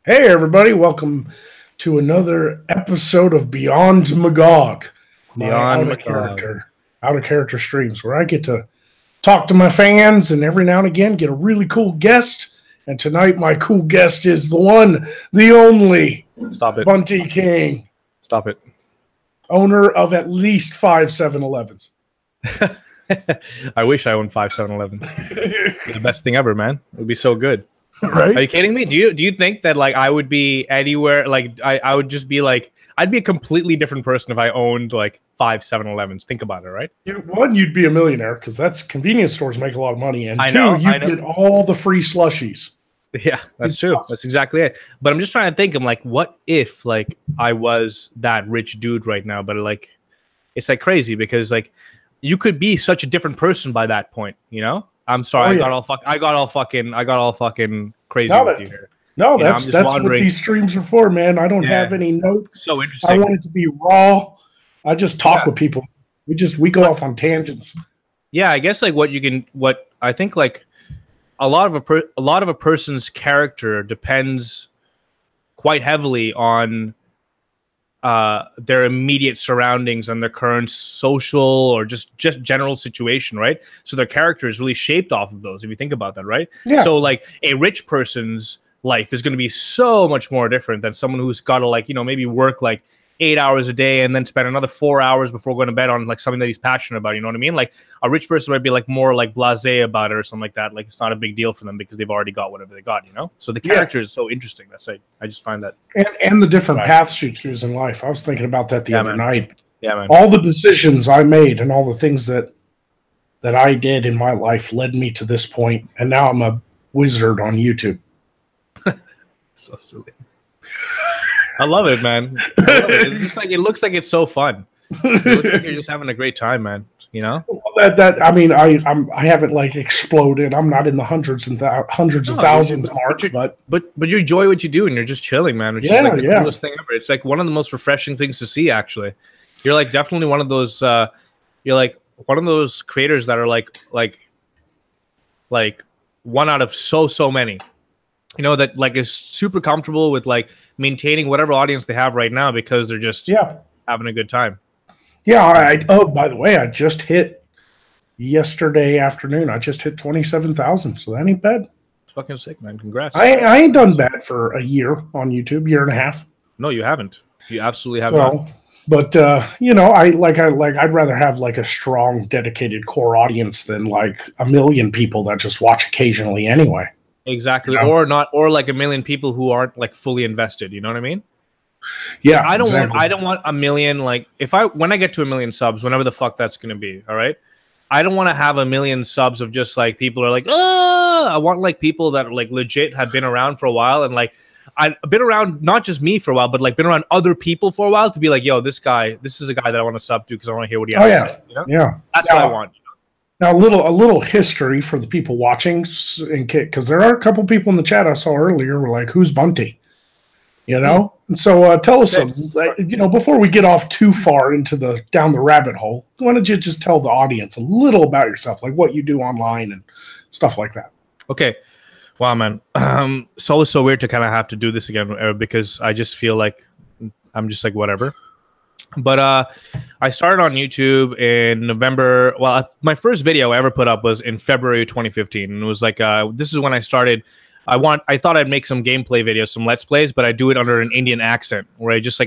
Hey everybody, welcome to another episode of Beyond Magog, my Beyond Magog. out of character streams where I get to talk to my fans and every now and again get a really cool guest. And tonight my cool guest is the one, the only Stop it. Bunty King, Stop it. owner of at least 5 7-Elevens. I wish I owned 5 7-Elevens. The best thing ever, man. It would be so good. Right? Are you kidding me? Do you think that like I would be anywhere like I would just be like I'd be a completely different person if I owned like 5 7-Elevens. Think about it, right? One, you'd be a millionaire because that's convenience stores make a lot of money, and two, you get all the free slushies. Yeah, that's true. Awesome. That's exactly it. But I'm just trying to think. I'm like, what if like I was that rich dude right now? But like, it's like crazy because like you could be such a different person by that point. You know? I'm sorry, I got all fucking crazy with you here. No, that's what these streams are for, man. I don't have any notes. So interesting. I want it to be raw. I just talk with people. We go off on tangents. Yeah, I guess like what I think like a lot of a person's character depends quite heavily on their immediate surroundings and their current social or just general situation, right? So their character is really shaped off of those, if you think about that, right? Yeah. So like a rich person's life is going to be so much more different than someone who's got to like, you know, maybe work like 8 hours a day and then spend another 4 hours before going to bed on like something that he's passionate about. You know what I mean? Like a rich person might be like more like blasé about it or something like that. Like it's not a big deal for them because they've already got whatever they got, you know? So the character is so interesting. That's like, I just find that. And the different paths you choose in life. I was thinking about that the other night. Yeah, man. All the decisions I made and all the things that I did in my life led me to this point, and now I'm a wizard on YouTube. So silly. I love it, man. I love it. It's just like it looks like it's so fun. It looks like you're just having a great time, man. You know? I mean, I haven't like exploded. I'm not in the hundreds of thousands mark, but you enjoy what you do and you're just chilling, man. Which is like the coolest thing ever. It's like one of the most refreshing things to see. Actually, you're like definitely one of those. You're like one of those creators that are like one out of so many. You know, that like is super comfortable with like maintaining whatever audience they have right now because they're just having a good time. Yeah. Oh, by the way, I just hit yesterday afternoon. I just hit 27,000. So that ain't bad. It's fucking sick, man. Congrats. I ain't done bad for a year on YouTube, year and a half. No, you haven't. You absolutely haven't. But you know, I'd rather have like a strong, dedicated core audience than like a million people that just watch occasionally anyway. Exactly. You know? or like a million people who aren't like fully invested. You know what I mean? Yeah. I don't want a million, like when I get to 1 million subs, whenever the fuck that's gonna be, all right? I don't want to have 1 million subs of just like people are like, oh, I want like people that like legit have been around for a while and like I've been around not just me for a while, but like been around other people for a while to be like, yo, this is a guy that I want to sub to because I want to hear what he has to say. You know? Yeah. That's what I want. Now, a little history for the people watching, because there are a couple people in the chat I saw earlier were like, "Who's Bunty?" You know, and so tell us, you know, before we get off too far into down the rabbit hole, why don't you just tell the audience a little about yourself, like what you do online and stuff like that? Okay, wow, man, it's always so weird to kind of have to do this again because I just feel like I'm just like whatever. But I started on YouTube in November. Well, my first video I ever put up was in February 2015. And it was like, this is when I started. I thought I'd make some gameplay videos, some Let's Plays, but I do it under an Indian accent where I just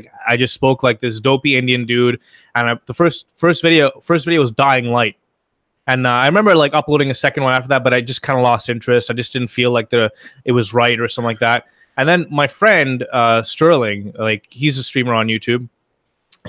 spoke like this dopey Indian dude. And the first video was Dying Light. And I remember like uploading a second one after that, but I just kind of lost interest. I just didn't feel like it was right or something like that. And then my friend, Sterling, like he's a streamer on YouTube.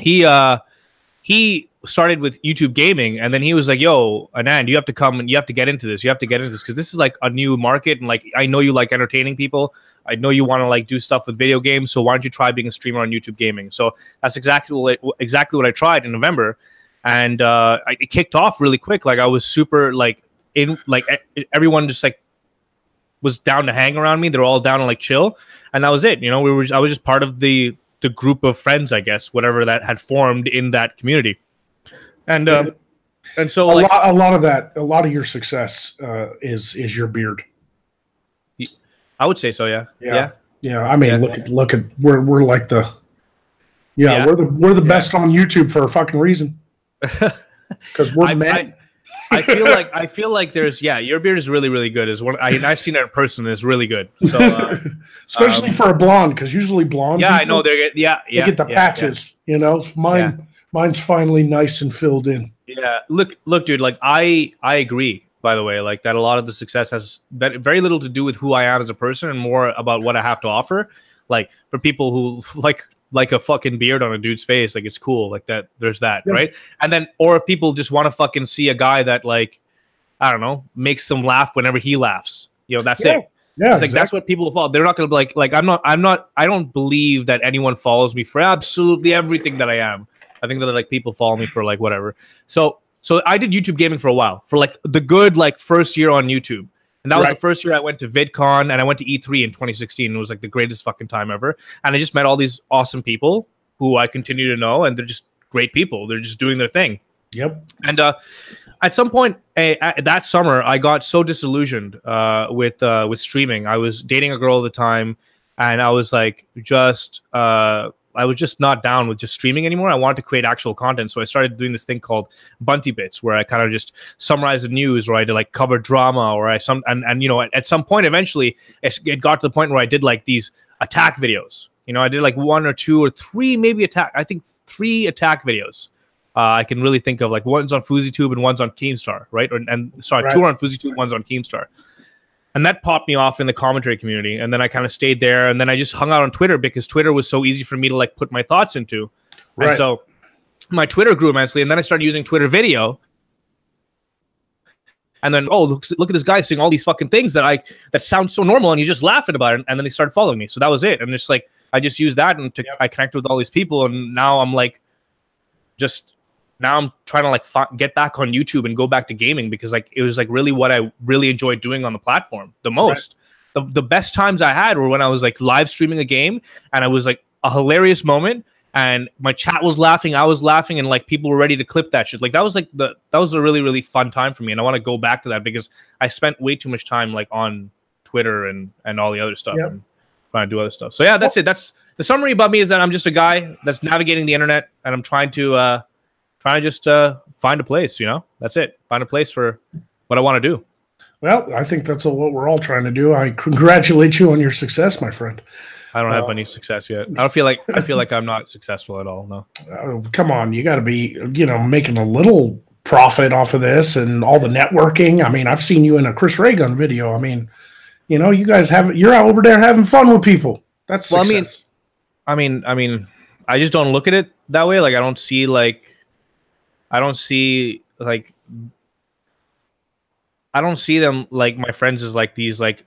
He started with YouTube gaming, and then he was like, yo, Anand, you have to come and you have to get into this. You have to get into this because this is like a new market. And like, I know you like entertaining people. I know you want to like do stuff with video games. So why don't you try being a streamer on YouTube gaming? So that's exactly what I tried in November. And it kicked off really quick. Like I was super like everyone just like was down to hang around me. They're all down to like chill. And that was it. You know, I was just part of the group of friends, I guess, whatever that had formed in that community. And so a lot of your success is your beard. I would say so, yeah. Yeah, I mean, look at we're like the we're the best on YouTube for a fucking reason. Because we're men. I feel like there's your beard is really, really good. I've seen it in person. It's really good. So especially for a blonde, because usually blonde. Yeah, I know they get the patches. Yeah. You know, mine's finally nice and filled in. Yeah, look, dude. Like I agree. By the way, like that, a lot of the success has very little to do with who I am as a person, and more about what I have to offer. Like for people who like a fucking beard on a dude's face, like it's cool, like that. There's that, right? And then, or if people just want to fucking see a guy that, like, I don't know, makes them laugh whenever he laughs, you know, that's it. Yeah, it's like that's what people follow. They're not gonna be like I don't believe that anyone follows me for absolutely everything that I am. I think that like people follow me for like whatever. So I did YouTube gaming for a while, for like the good like first year on YouTube. And that was the first year I went to VidCon, and I went to E3 in 2016. It was like the greatest fucking time ever. And I just met all these awesome people who I continue to know, and they're just great people. They're just doing their thing. Yep. And at some point that summer, I got so disillusioned with streaming. I was dating a girl at the time, and I was like I was just not down with just streaming anymore. I wanted to create actual content. So I started doing this thing called Bunty Bits, where I kind of just summarize the news, or I did like cover drama, or and you know, at some point, eventually it got to the point where I did like these attack videos. You know, I did like 1 or 2 or 3, maybe I think 3 attack videos. I can really think of, like, one's on FouseyTube and one's on Keemstar, right? 2 are on FouseyTube, one's on Keemstar. And that popped me off in the commentary community. And then I kind of stayed there. And then I just hung out on Twitter, because Twitter was so easy for me to like put my thoughts into. Right. And so my Twitter grew immensely. And then I started using Twitter video. And then, oh, look at this guy saying all these fucking things that sound so normal, and he's just laughing about it. And then he started following me. So that was it. And it's like, I just used that, and I connected with all these people. And now I'm like, now I'm trying to like get back on YouTube and go back to gaming, because like it was like really what I really enjoyed doing on the platform the most. Right. The best times I had were when I was like live streaming a game, and I was like a hilarious moment, and my chat was laughing, I was laughing, and like people were ready to clip that shit. Like that was a really, really fun time for me, and I want to go back to that, because I spent way too much time like on Twitter and all the other stuff. Yep. And trying to do other stuff. So yeah, that's it. That's the summary about me, is that I'm just a guy that's navigating the internet, and I'm trying to just find a place, you know? That's it. Find a place for what I want to do. Well, I think that's what we're all trying to do. I congratulate you on your success, my friend. I don't have any success yet. I feel like I'm not successful at all. No. Come on, you got to be, you know, making a little profit off of this and all the networking. I mean, I've seen you in a Chris Raygun video. I mean, you know, you guys you're out over there having fun with people. That's success. I mean, I just don't look at it that way. Like, I don't see them like my friends as like these like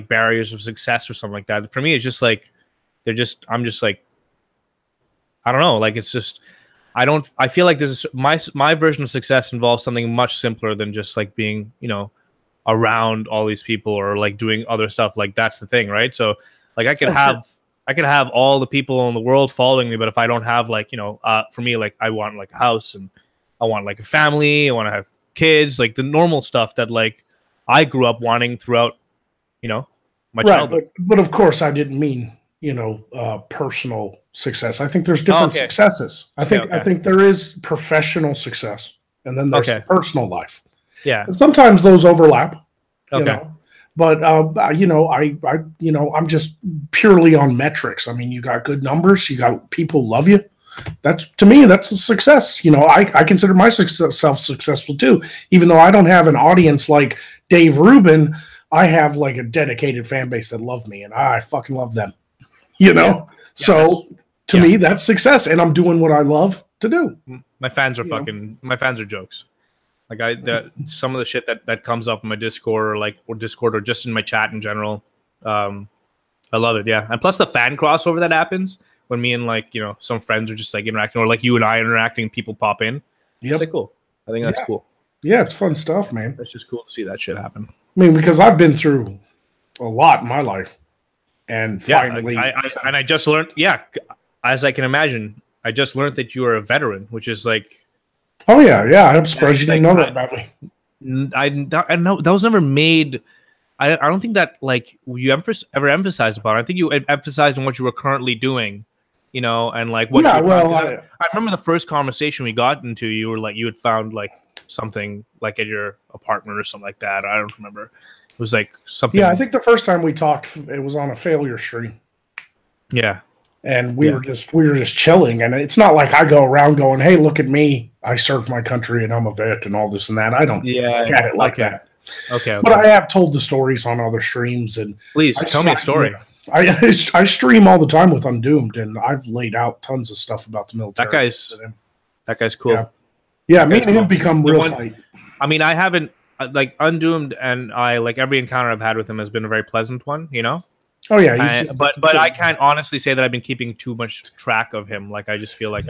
barriers of success or something like that. For me, it's just like I'm just like, I don't know, like it's just I feel like this is my version of success involves something much simpler than just like being, you know, around all these people or like doing other stuff. Like that's the thing, right? So like I could have all the people in the world following me, but if I don't have like, you know, for me, like I want like a house, and I want like a family, I want to have kids, like the normal stuff that like I grew up wanting throughout, you know, my childhood. But of course I didn't mean, you know, personal success. I think there's different successes. I think there is professional success, and then there's personal life. Yeah. And sometimes those overlap. You know? But you know, I'm just purely on metrics. I mean, you got good numbers, you got people love you. That's, to me, that's a success. You know, I consider myself successful too, even though I don't have an audience like Dave Rubin. I have like a dedicated fan base that love me, and I fucking love them. You know, so to me, that's success, and I'm doing what I love to do. My fans are my fans are jokes. Like some of the shit that comes up in my Discord or Discord or just in my chat in general, I love it. Yeah, and plus the fan crossover that happens when me and like, you know, some friends are just like interacting, or like you and I interacting, people pop in. It's like cool. I think that's cool. Yeah, it's fun stuff, man. It's just cool to see that shit happen. I mean, because I've been through a lot in my life, and finally, I just learned. Yeah, as I can imagine, I just learned that you are a veteran, which is like. Oh yeah. I'm surprised you didn't know that about me. I know that was never made. I don't think that like you ever emphasized upon. I think you emphasized on what you were currently doing, you know, and like what. Yeah, I remember the first conversation we got into. You were like, you had found like something like at your apartment or something like that. I don't remember. It was like something. Yeah, I think the first time we talked, it was on a failure stream. Yeah, and we were just chilling. And it's not like I go around going, "Hey, look at me! I served my country and I'm a vet and all this and that." I don't look at it like that. Okay. But I have told the stories on other streams, and please tell me a story. I stream all the time with Undoomed, and I've laid out tons of stuff about the military. That guy's cool. Yeah, me and him become real tight. I mean, I haven't like Undoomed, and I like every encounter I've had with him has been a very pleasant one. You know. Oh yeah, but I can't honestly say that I've been keeping too much track of him. Like I just feel like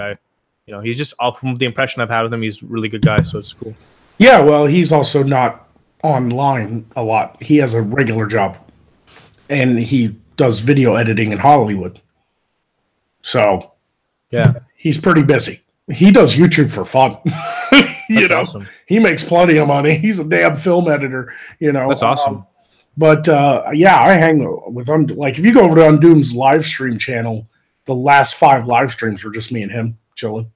he's just from the impression I've had with him, he's a really good guy, so it's cool. Yeah, well, he's also not online a lot. He has a regular job, and he does video editing in Hollywood. So, yeah, he's pretty busy. He does YouTube for fun. you know, awesome. He makes plenty of money. He's a damn film editor. You know, that's awesome. But yeah, I hang with like if you go over to Undoom's live stream channel, the last 5 live streams were just me and him chilling.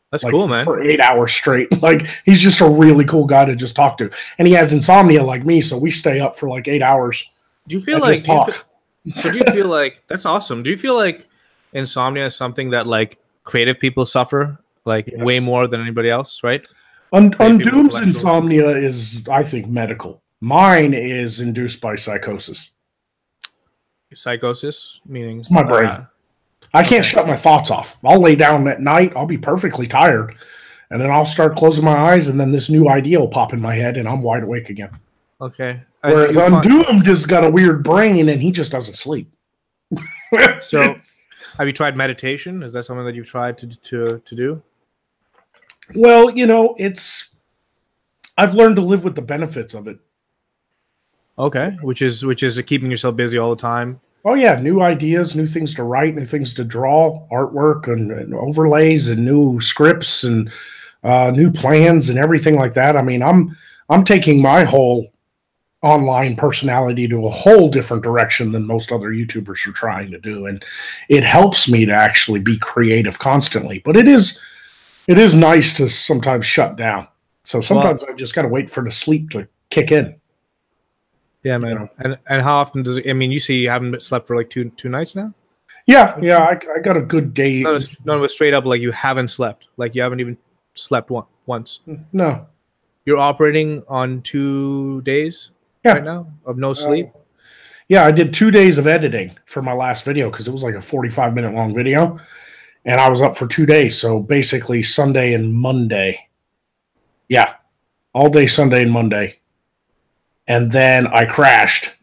That's like, cool, man. For 8 hours straight. Like he's just a really cool guy to just talk to, and he has insomnia like me, so we stay up for like 8 hours. Do you feel like? Do you feel like that's awesome? Do you feel like insomnia is something that like creative people suffer like way more than anybody else, right? Undoom's insomnia is, I think, medical. Mine is induced by psychosis. Psychosis meaning it's my brain. I can't shut my thoughts off. I'll lay down at night. I'll be perfectly tired. And then I'll start closing my eyes, and then this new idea will pop in my head, and I'm wide awake again. Okay. Whereas Undoomed has got a weird brain, and he just doesn't sleep. So, have you tried meditation? Is that something that you've tried to do? Well, you know, I've learned to live with the benefits of it. Okay, which is keeping yourself busy all the time. Oh yeah, new ideas, new things to write, new things to draw, artwork and overlays and new scripts and new plans and everything like that. I mean, I'm taking my whole online personality to a whole different direction than most other YouTubers are trying to do, and it helps me to actually be creative constantly. But it is nice to sometimes shut down. So sometimes I just got to wait for the sleep to kick in. Yeah, man. You know? And how often does it? I mean, you see, you haven't slept for like two nights now. Yeah. I got a good day. No, it was straight up like you haven't slept. Like you haven't even slept once. No. You're operating on 2 days right now of no sleep. Yeah, I did 2 days of editing for my last video because it was like a 45-minute long video, and I was up for 2 days. So basically, Sunday and Monday. Yeah, all day Sunday and Monday. And then I crashed,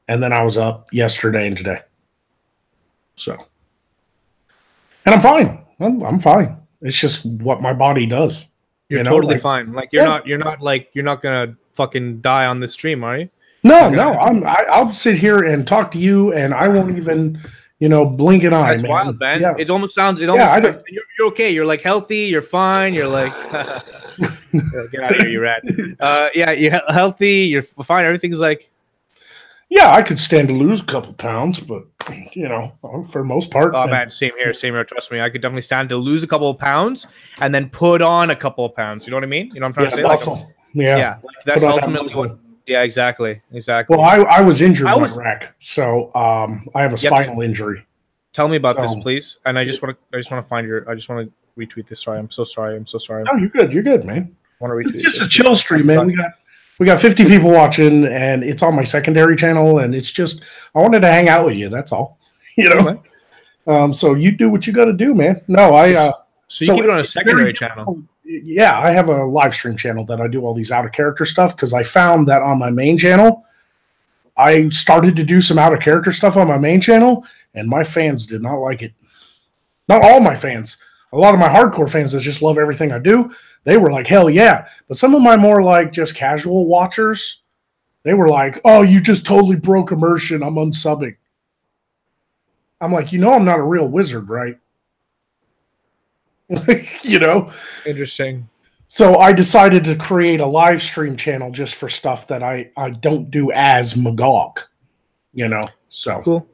and then I was up yesterday and today. So, and I'm fine. I'm fine. It's just what my body does. You're totally fine. Like you're not gonna fucking die on this stream, are you? No. I'll sit here and talk to you, and I won't even, blink an eye. That's wild, man. Yeah. It almost sounds. You're okay. You're like healthy. You're fine. You're like. Get out of here, you rat. Yeah, you're healthy. You're fine. Everything's like. Yeah, I could stand to lose a couple pounds, but for the most part. Oh man, same here. Trust me, I could definitely stand to lose a couple of pounds and then put on a couple of pounds. You know what I mean? You know what I'm trying to say? Muscle. Like, yeah, like that's ultimately what. Yeah, exactly. Well, I was injured in Iraq, so I have a spinal injury. Tell me about this, please. And I just want to find your. I just want to retweet this. Sorry, I'm so sorry. No, you're good. You're good, man. I want to retweet. It's just a chill stream, man. We got 50 people watching, and it's on my secondary channel, and it's just I wanted to hang out with you. That's all. So you do what you got to do, man. No, So you keep it on a secondary channel. Yeah, I have a live stream channel that I do all these out of character stuff because I found that on my main channel, I started to do some out of character stuff on my main channel, and my fans did not like it. Not all my fans. A lot of my hardcore fans that just love everything I do, they were like, hell yeah. But some of my more like just casual watchers, they were like, oh, you just totally broke immersion. I'm unsubbing. I'm like, I'm not a real wizard, right? Interesting. So I decided to create a live stream channel just for stuff that I don't do as Magog, you know. So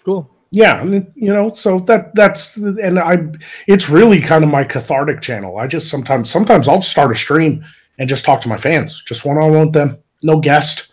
cool. Yeah, you know, so that's it's really kind of my cathartic channel. I just sometimes I'll start a stream and just talk to my fans, just one on one with them, no guest,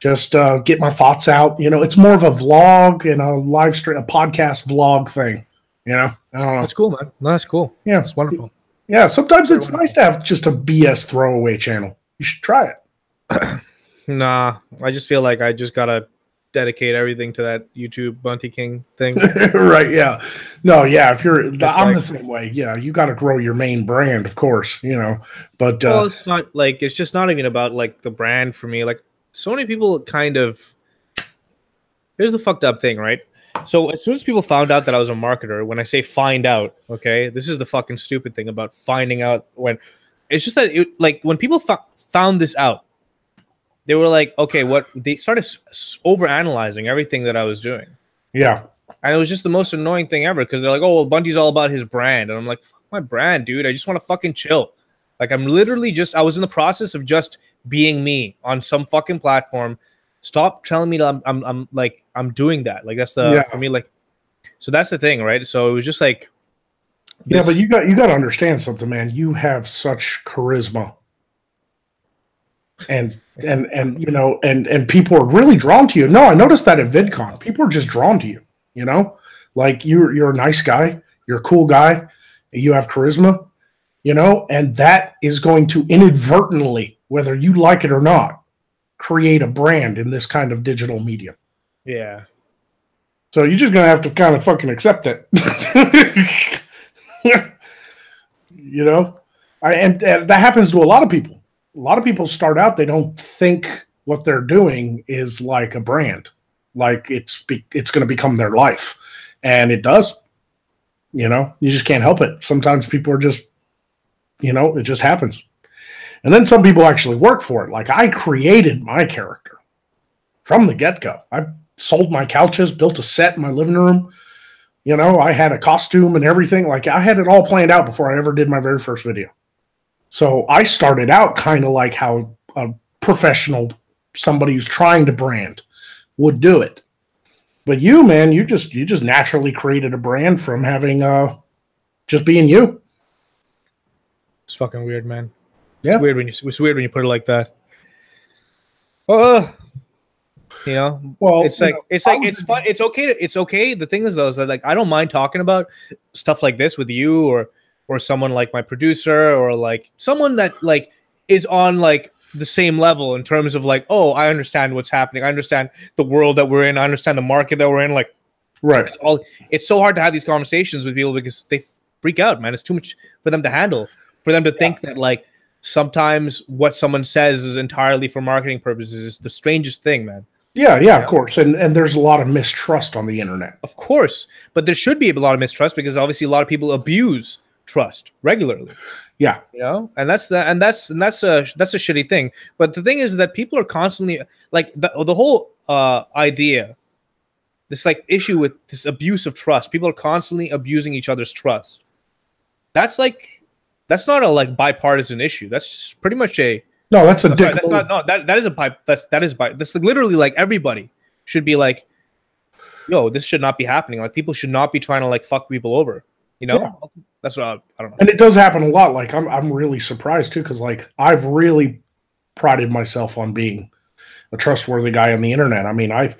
just get my thoughts out. You know, it's more of a vlog and a live stream, a podcast vlog thing. You know, I don't know. That's cool, man. No, that's cool. Yeah, it's wonderful. Yeah, sometimes it's nice to have just a BS throwaway channel. You should try it. Nah, I just feel like I just gotta dedicate everything to that YouTube Bunty King thing. Right, yeah. No, yeah, if you're I'm like, the same way. Yeah, you got to grow your main brand, of course, you know. But well, it's not like, it's just not even about like the brand for me. Like, so many people kind of, here's the fucked up thing, right? So as soon as people found out that I was a marketer, when I say find out, okay, this is the fucking stupid thing about finding out. When it's just that like when people found this out, they were like, okay, what? They started overanalyzing everything that I was doing. Yeah. And it was just the most annoying thing ever, because they're like, oh, well, Bunty's all about his brand. And I'm like, fuck my brand, dude. I just want to fucking chill. Like, I'm literally just, I was in the process of just being me on some fucking platform. Stop telling me that I'm doing that. Like, that's the, for me, like, so that's the thing, right? So it was just like, yeah, but you got to understand something, man. You have such charisma. And you know, and people are really drawn to you. No, I noticed that at VidCon. People are just drawn to you, you know? Like you're a nice guy, you're a cool guy, you have charisma, you know, and that is going to inadvertently, whether you like it or not, create a brand in this kind of digital medium. Yeah. So you're just gonna have to kind of fucking accept it. You know? And that happens to a lot of people. A lot of people start out, they don't think what they're doing is like a brand, like it's going to become their life, and it does. You know, you just can't help it. Sometimes people are just, you know, it just happens. And then some people actually work for it. Like I created my character from the get-go. I sold my couches, built a set in my living room. You know, I had a costume and everything. Like I had it all planned out before I ever did my very first video. So I started out kind of like how a professional, somebody who's trying to brand, would do it. But you, man, you just naturally created a brand from having just being you. It's fucking weird, man. Yeah, it's weird when you put it like that. You know, well, it's like it's fun. It's okay. It's okay. The thing is, though, is that like I don't mind talking about stuff like this with you or someone like my producer, or like someone that like is on like the same level in terms of like, oh, I understand what's happening. I understand the world that we're in. I understand the market that we're in. Like, right. It's so hard to have these conversations with people because they freak out, man. It's too much for them to handle, for them to think that like sometimes what someone says is entirely for marketing purposes is the strangest thing, man. Yeah, of course. And there's a lot of mistrust on the internet. Of course. But there should be a lot of mistrust because obviously a lot of people abuse trust regularly. Yeah. You know, and that's a shitty thing. But the thing is that people are constantly like the whole idea, this like issue with this abuse of trust. People are constantly abusing each other's trust. That's not a like bipartisan issue. That's just pretty much a no. That's a dick. That's not no. That is a pipe. That's like literally like everybody should be like, yo, this should not be happening. Like people should not be trying to like fuck people over. You know, that's what I don't know. And it does happen a lot. Like I'm really surprised too, because like I've really prided myself on being a trustworthy guy on the internet. I mean, I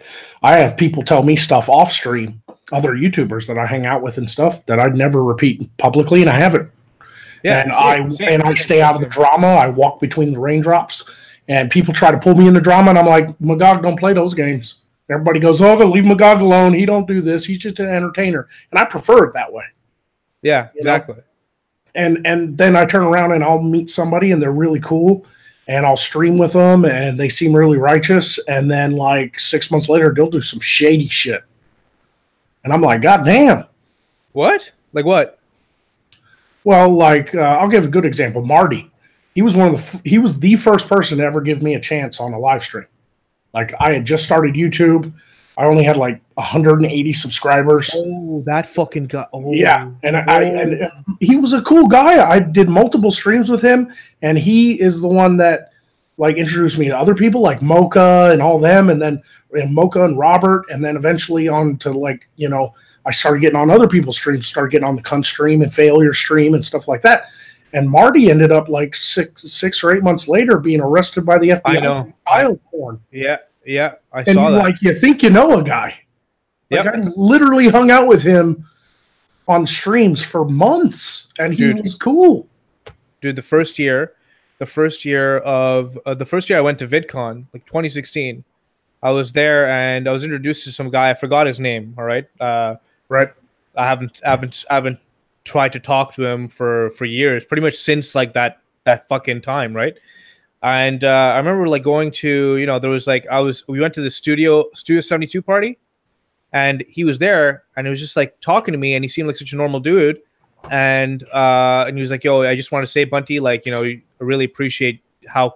have people tell me stuff off stream, other YouTubers that I hang out with and stuff that I'd never repeat publicly, and I haven't. Yeah, and I stay out of the drama. I walk between the raindrops, and people try to pull me into drama, and I'm like, Magog, don't play those games. Everybody goes, oh, leave Magog alone. He don't do this. He's just an entertainer, and I prefer it that way. Yeah, exactly. And then I turn around and I'll meet somebody and they're really cool, and I'll stream with them and they seem really righteous, and then like 6 months later they'll do some shady shit, and I'm like, God damn. What? Like what? Well, like I'll give a good example. Marty, he was he was the first person to ever give me a chance on a live stream. Like I had just started YouTube. I only had like 180 subscribers. Oh, that fucking guy. Oh, yeah, and he was a cool guy. I did multiple streams with him, and he is the one that like introduced me to other people like Mocha and all them, and then Mocha and Robert, and then eventually on to like, you know, I started getting on other people's streams, started getting on the Cunt stream and Failure stream and stuff like that. And Marty ended up like six or 8 months later being arrested by the FBI. I know. Child porn. Yeah, I and saw that. Like, you think you know a guy. Like, I literally hung out with him on streams for months, and he was cool. Dude, the first year I went to VidCon, like 2016, I was there and I was introduced to some guy. I forgot his name. All right. Right. I haven't tried to talk to him for years, pretty much since like that fucking time. Right. And I remember like going to, you know, there was like, we went to the Studio 72 party, and he was there, and he was just like talking to me, and he seemed like such a normal dude. And he was like, yo, I just want to say, Bunty, like, you know, I really appreciate how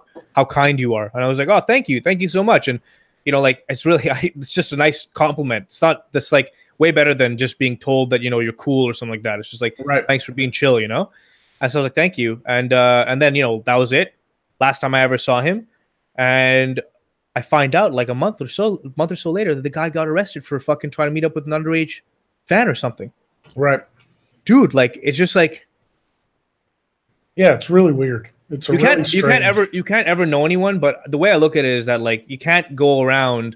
kind you are. And I was like, oh, thank you so much. And, you know, like, it's really, it's just a nice compliment. It's not this like way better than just being told that, you know, you're cool or something like that. It's just like, thanks for being chill, you know? And so I was like, thank you. And then, you know, that was it. Last time I ever saw him. And I find out like a month or so later that the guy got arrested for fucking trying to meet up with an underage fan or something. Right. Dude, like, it's just like, yeah, it's really weird. It's you can't ever know anyone, but the way I look at it is that like you can't go around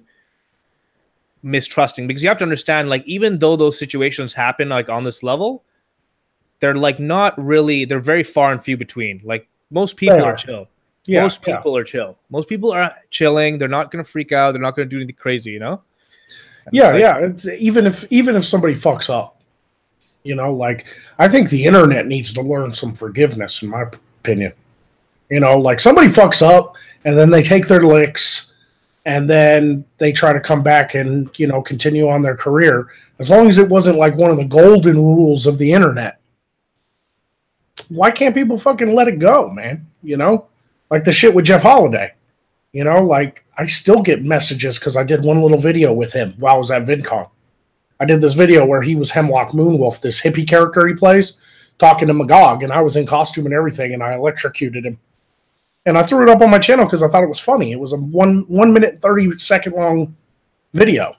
mistrusting, because you have to understand, like, even though those situations happen like on this level, they're like not really, they're very far and few between. Like, most people are chill. Yeah, most people are chill. Most people are chilling. They're not going to freak out. They're not going to do anything crazy, you know? And it's even if somebody fucks up, you know, like, I think the internet needs to learn some forgiveness, in my opinion. You know, like, somebody fucks up and then they take their licks and then they try to come back and, you know, continue on their career. As long as it wasn't like one of the golden rules of the internet. Why can't people fucking let it go, man? You know? Like the shit with Jeff Holiday. You know, like, I still get messages because I did one little video with him while I was at VidCon. I did this video where he was Hemlock Moonwolf, this hippie character he plays, talking to Magog, and I was in costume and everything, and I electrocuted him. And I threw it up on my channel because I thought it was funny. It was a 1 minute, 30-second long video.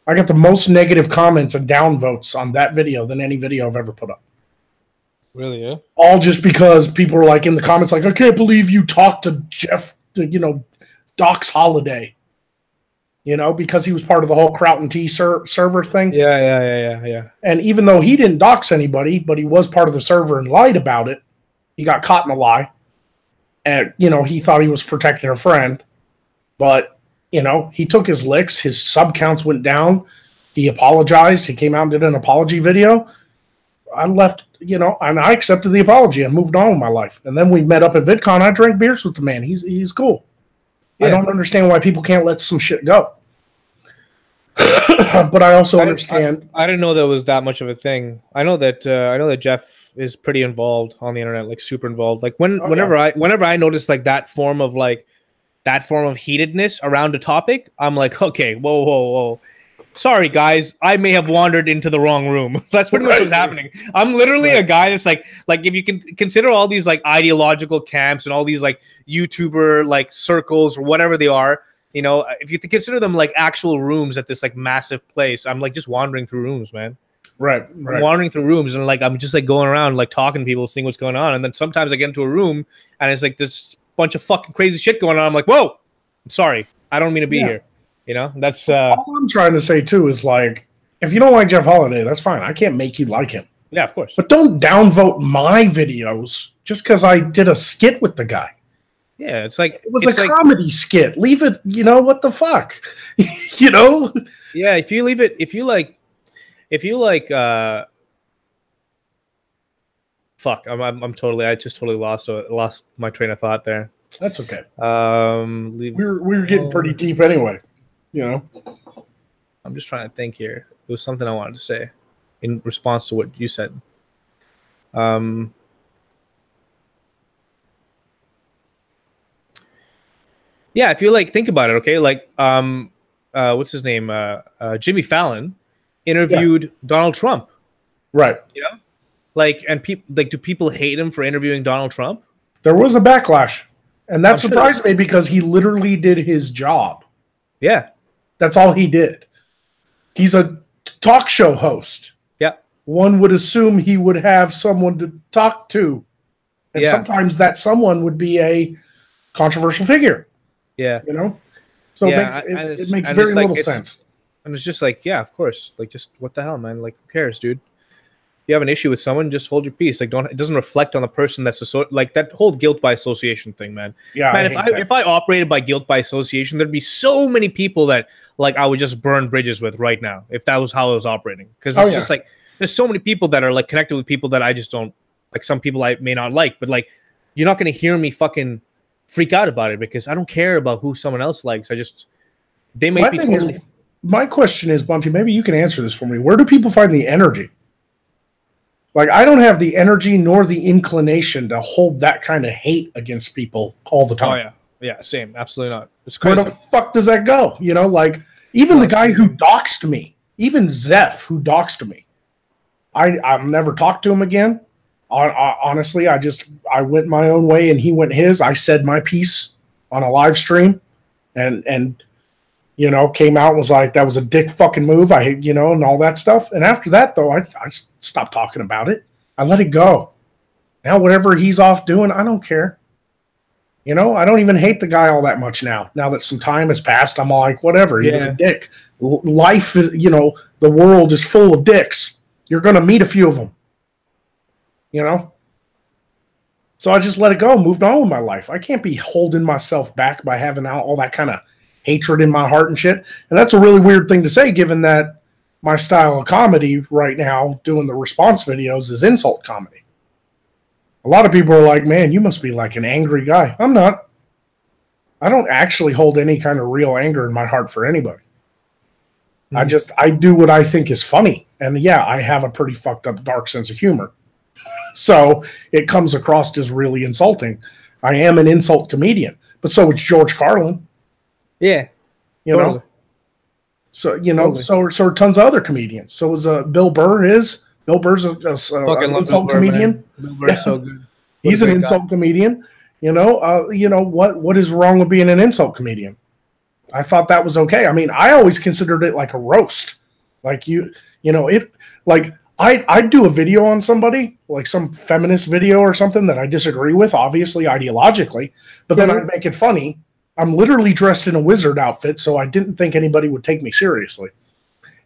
I got the most negative comments and downvotes on that video than any video I've ever put up. Really, yeah? All just because people were like in the comments like, I can't believe you talked to Jeff, you know, Doc's Holiday. You know, because he was part of the whole Kraut and T server thing. Yeah. And even though he didn't dox anybody, but he was part of the server and lied about it, he got caught in a lie. And, you know, he thought he was protecting a friend. But, you know, he took his licks. His sub counts went down. He apologized. He came out and did an apology video. I left, you know, and I accepted the apology and moved on with my life. And then we met up at VidCon. I drank beers with the man. He's cool. Yeah. I don't understand why people can't let some shit go. But I also understand. I didn't know there was that much of a thing. I know that Jeff is pretty involved on the internet, like super involved. Like whenever I notice like that form of heatedness around a topic, I'm like, okay, whoa. Sorry, guys, I may have wandered into the wrong room. That's pretty much what's happening. I'm literally a guy that's like if you can consider all these like ideological camps and all these like YouTuber like circles or whatever they are, you know, if you consider them like actual rooms at this like massive place, I'm like just wandering through rooms, man. Right. I'm wandering through rooms and like I'm just like going around like talking to people, seeing what's going on, and then sometimes I get into a room and it's like this bunch of fucking crazy shit going on. I'm like, whoa, I'm sorry, I don't mean to be here. You know, that's all I'm trying to say too is like, if you don't like Jeff Holiday, that's fine. I can't make you like him. Yeah, of course. But don't downvote my videos just because I did a skit with the guy. Yeah, it's like it was a comedy skit. Leave it. You know what the fuck? You know? Yeah, if you leave it, if you like, fuck, I just totally lost my train of thought there. That's okay. We were getting pretty deep anyway. You know, I'm just trying to think here. It was something I wanted to say in response to what you said. Yeah, if you like think about it, okay, like what's his name? Jimmy Fallon interviewed Donald Trump. Right. You know, like, and people like, do people hate him for interviewing Donald Trump? There was a backlash, and that surprised me because he literally did his job. Yeah, that's all he did. He's a talk show host. Yeah, one would assume he would have someone to talk to, and sometimes that someone would be a controversial figure. Yeah, you know. So it makes very little sense. And it's just like, yeah, of course. Like, just what the hell, man? Like, who cares, dude? You have an issue with someone, just hold your peace. Like, it doesn't reflect on the person that's like that whole guilt by association thing, man. Yeah, man. If I operated by guilt by association, there'd be so many people that like I would just burn bridges with right now if that was how I was operating. Because it's just like there's so many people that are like connected with people that I just don't like. Some people I may not like, but like you're not gonna hear me fucking freak out about it because I don't care about who someone else likes. They may be totally. My question is, Bunty, maybe you can answer this for me. Where do people find the energy? Like, I don't have the energy nor the inclination to hold that kind of hate against people all the time. Oh, yeah. Yeah, same. Absolutely not. It's crazy. Where the fuck does that go? You know, like, even the guy who doxed me, even Zeph, who doxed me, I've never talked to him again. Honestly, I went my own way and he went his. I said my piece on a live stream and you know, came out and was like, that was a dick fucking move. And all that stuff. And after that, though, I stopped talking about it. I let it go. Now, whatever he's off doing, I don't care. You know, I don't even hate the guy all that much now. Now that some time has passed, I'm all like, whatever. He was a dick. Life is, the world is full of dicks. You're going to meet a few of them. You know? So I just let it go, moved on with my life. I can't be holding myself back by having all that kind of hatred in my heart and shit. And that's a really weird thing to say, given that my style of comedy right now, doing the response videos, is insult comedy. A lot of people are like, man, you must be like an angry guy. I'm not. I don't actually hold any kind of real anger in my heart for anybody. Mm-hmm. I do what I think is funny. And yeah, I have a pretty fucked up dark sense of humor. So it comes across as really insulting. I am an insult comedian, but so is George Carlin. Yeah, you know. So so are tons of other comedians. So was Bill Burr. Bill Burr's an insult comedian. Bill Burr's so good. He's an insult comedian. What is wrong with being an insult comedian? I thought that was okay. I mean, I always considered it like a roast. Like I'd do a video on somebody, like some feminist video or something that I disagree with, obviously ideologically, but then I'd make it funny. I'm literally dressed in a wizard outfit, so I didn't think anybody would take me seriously.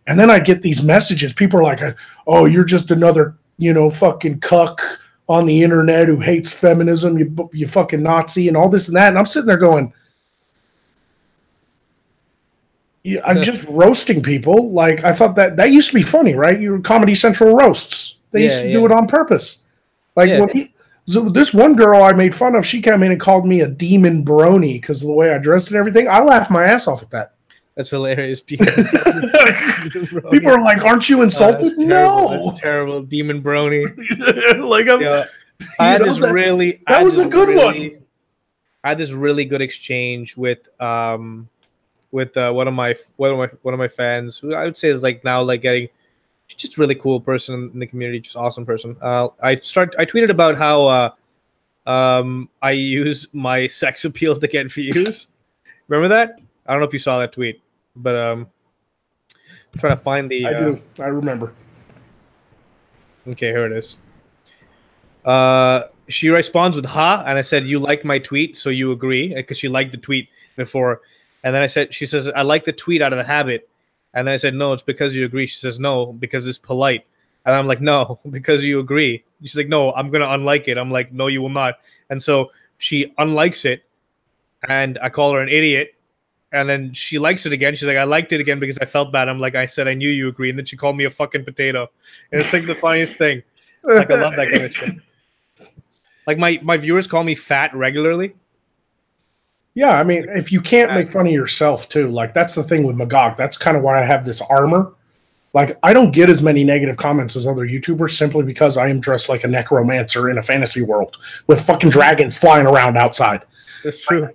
And then I get these messages. People are like, oh, you're just another, fucking cuck on the internet who hates feminism, you fucking Nazi and all this and that. And I'm sitting there going, I'm just roasting people. Like, I thought that used to be funny, right? You were Comedy Central roasts. They used to do it on purpose. Like, this one girl I made fun of, she came in and called me a demon brony because of the way I dressed and everything. I laughed my ass off at that. That's hilarious. People are like, aren't you insulted? No. That's terrible. Demon brony. I had this really... That was a good one. I had this really good exchange with one of my fans, who I would say is like now like getting... She's just a really cool person in the community, just awesome person. I tweeted about how I use my sex appeal to get views. Remember that? I don't know if you saw that tweet, but I'm trying to find the. I do. I remember. Okay, here it is. She responds with "ha," and I said, "You liked my tweet, so you agree," because she liked the tweet before. And then she says, "I like the tweet out of the habit." And then I said, "No, it's because you agree." She says, "No, because it's polite." And I'm like, "No, because you agree." She's like, "No, I'm going to unlike it." I'm like, "No, you will not." And so she unlikes it. And I call her an idiot. And then she likes it again. She's like, "I liked it again because I felt bad." I'm like, "I said I knew you agree." And then she called me a fucking potato. And it's like the funniest thing. Like, I love that kind of shit. Like, my viewers call me fat regularly. Yeah, I mean, if you can't make fun of yourself, too, like, that's the thing with Magog. That's kind of why I have this armor. Like, I don't get as many negative comments as other YouTubers simply because I am dressed like a necromancer in a fantasy world with fucking dragons flying around outside. That's true.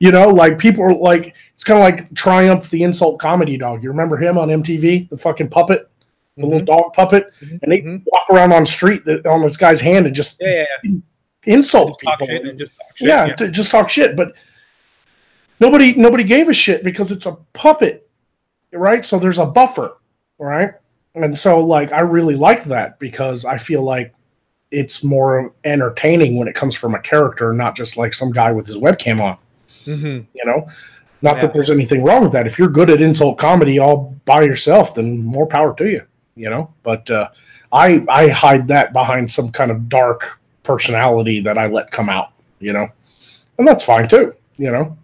You know, like people are like, it's kind of like Triumph, the insult comedy dog. You remember him on MTV, the fucking puppet, the little dog puppet, and they walk around on the street on this guy's hand and just insult people. Just talk shit. But nobody gave a shit because it's a puppet, right? So there's a buffer, right? And so, like, I really like that because I feel like it's more entertaining when it comes from a character, not just like some guy with his webcam on. You know, not that there's anything wrong with that. If you're good at insult comedy all by yourself, then more power to you. You know, but I hide that behind some kind of dark personality that I let come out. You know, and that's fine too. You know.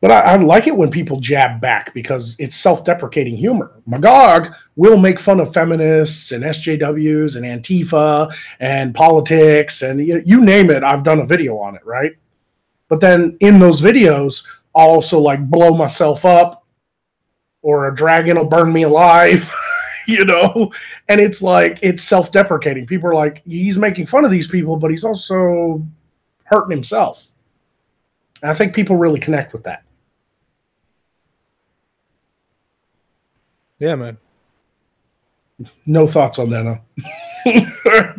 But I like it when people jab back because it's self-deprecating humor. Magog will make fun of feminists and SJWs and Antifa and politics and you name it. I've done a video on it, right? But then in those videos, I'll also like blow myself up or a dragon will burn me alive, you know? And it's like, it's self-deprecating. People are like, he's making fun of these people, but he's also hurting himself. And I think people really connect with that. Yeah, man. No thoughts on that, huh?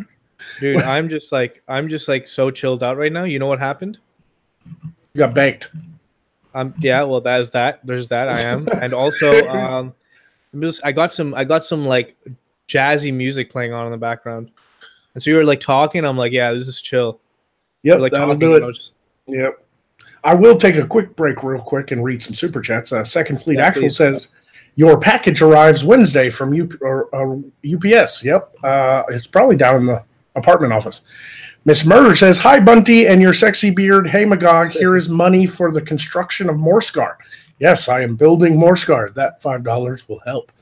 Dude, I'm just like so chilled out right now. You know what happened? You got baked. Yeah, well, that is that. There's that. I am, and also, I got some like jazzy music playing on in the background, and so you were like talking. I'm like, yeah, this is chill. Yep, like that'll do it. Yep. I will take a quick break real quick and read some super chats. Second Fleet Actual says, your package arrives Wednesday from UPS. Yep. It's probably down in the apartment office. Miss Murder says, hi, Bunty and your sexy beard. Hey, Magog, here is money for the construction of Morscar. Yes, I am building Morscar. That $5 will help.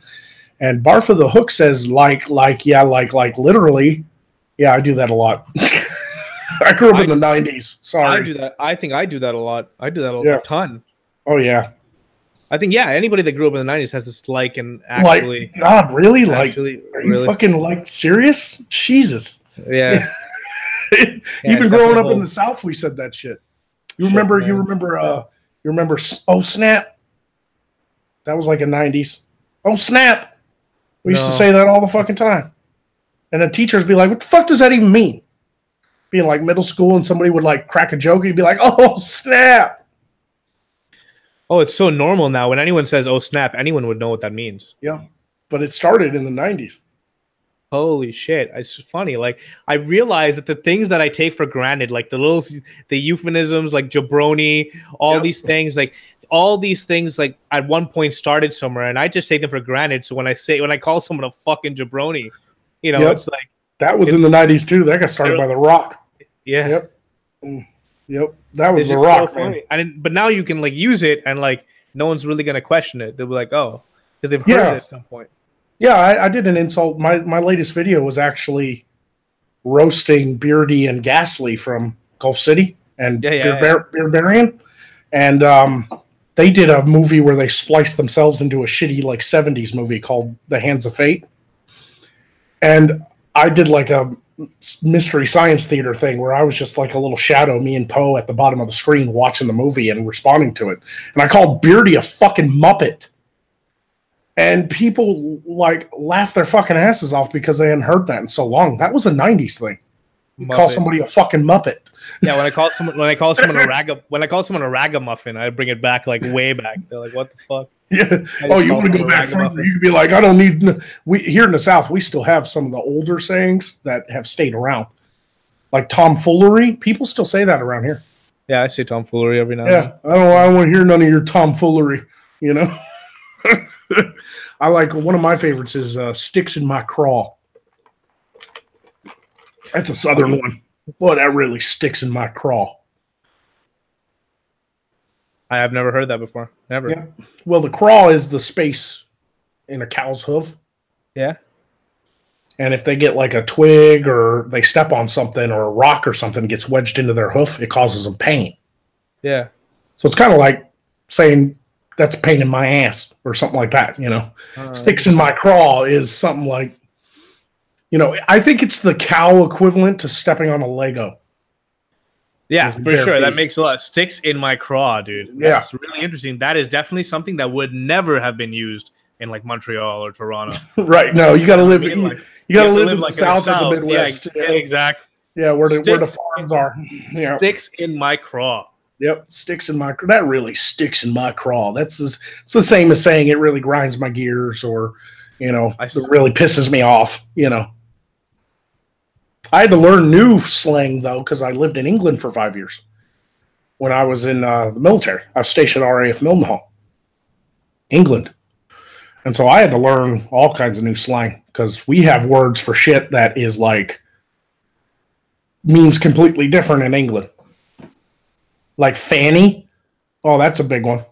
And Barfa the Hook says, like, literally. Yeah, I do that a lot. I grew up in the 90s. Sorry. I do that. I think I do that a lot. I do that a ton. Oh, yeah. I think, yeah, anybody that grew up in the 90s has this and actually. Like, God, really? Actually, are you fucking, like, serious? Jesus. Yeah. Even growing up in the South, we said that shit. You remember, oh, snap? That was like a 90s. Oh, snap. We used to say that all the fucking time. And the teachers be like, what the fuck does that even mean? Being like middle school and somebody would like crack a joke, you'd be like, oh, snap. Oh, it's so normal now. When anyone says, oh, snap, anyone would know what that means. Yeah. But it started in the 90s. Holy shit. It's funny. Like, I realize that the things that I take for granted, like the euphemisms, like jabroni, all these things, like at one point started somewhere and I just take them for granted. So when I call someone a fucking jabroni, you know, it's like. That was in the 90s too. That got started by The Rock. Yeah. Yep. That was The Rock. So but now you can like use it and like no one's really going to question it. They'll be like, oh, because they've heard it at some point. Yeah, I did an insult. My latest video was actually roasting Beardy and Ghastly from Gulf City and Bearbarian. And they did a movie where they spliced themselves into a shitty like 70s movie called The Hands of Fate. And I did like a mystery science theater thing where I was just like a little shadow, me and Poe at the bottom of the screen watching the movie and responding to it. And I called Beardy a fucking Muppet. And people like laugh their fucking asses off because they hadn't heard that in so long. That was a 90s thing. You call somebody a fucking Muppet. Yeah, when I call someone a ragamuffin, I bring it back like way back. They're like, what the fuck? Yeah. Oh, you want to go back further? You could be like, I don't need. We here in the South, we still have some of the older sayings that have stayed around, like tomfoolery. People still say that around here. Yeah, I say tomfoolery every now and then. I don't want to hear none of your tomfoolery. You know. I like one of my favorites is "Sticks in My Craw." That's a Southern one. Boy, that really sticks in my craw. I have never heard that before. Never. Yeah. Well, the craw is the space in a cow's hoof. Yeah. And if they get like a twig or they step on something or a rock or something gets wedged into their hoof, it causes them pain. Yeah. So it's kind of like saying that's a pain in my ass or something like that, you know. Sticks in my craw is something like, you know, I think it's the cow equivalent to stepping on a Lego. Yeah, for bare sure. feet. That makes a lot. Sticks in my craw, dude. That's really interesting. That is definitely something that would never have been used in like Montreal or Toronto. Right. No, you got to live. Like, you got to live in like the South or the Midwest. Yeah, exactly. Yeah, where the farms are. Yeah. Sticks in my craw. Yep, sticks in my craw. That really sticks in my craw. It's the same as saying it really grinds my gears, or it really pisses me off. I had to learn new slang though because I lived in England for 5 years. When I was in the military, I was stationed at RAF Mildenhall, England, and so I had to learn all kinds of new slang because we have words for shit that is like means completely different in England. Like fanny. Oh, that's a big one.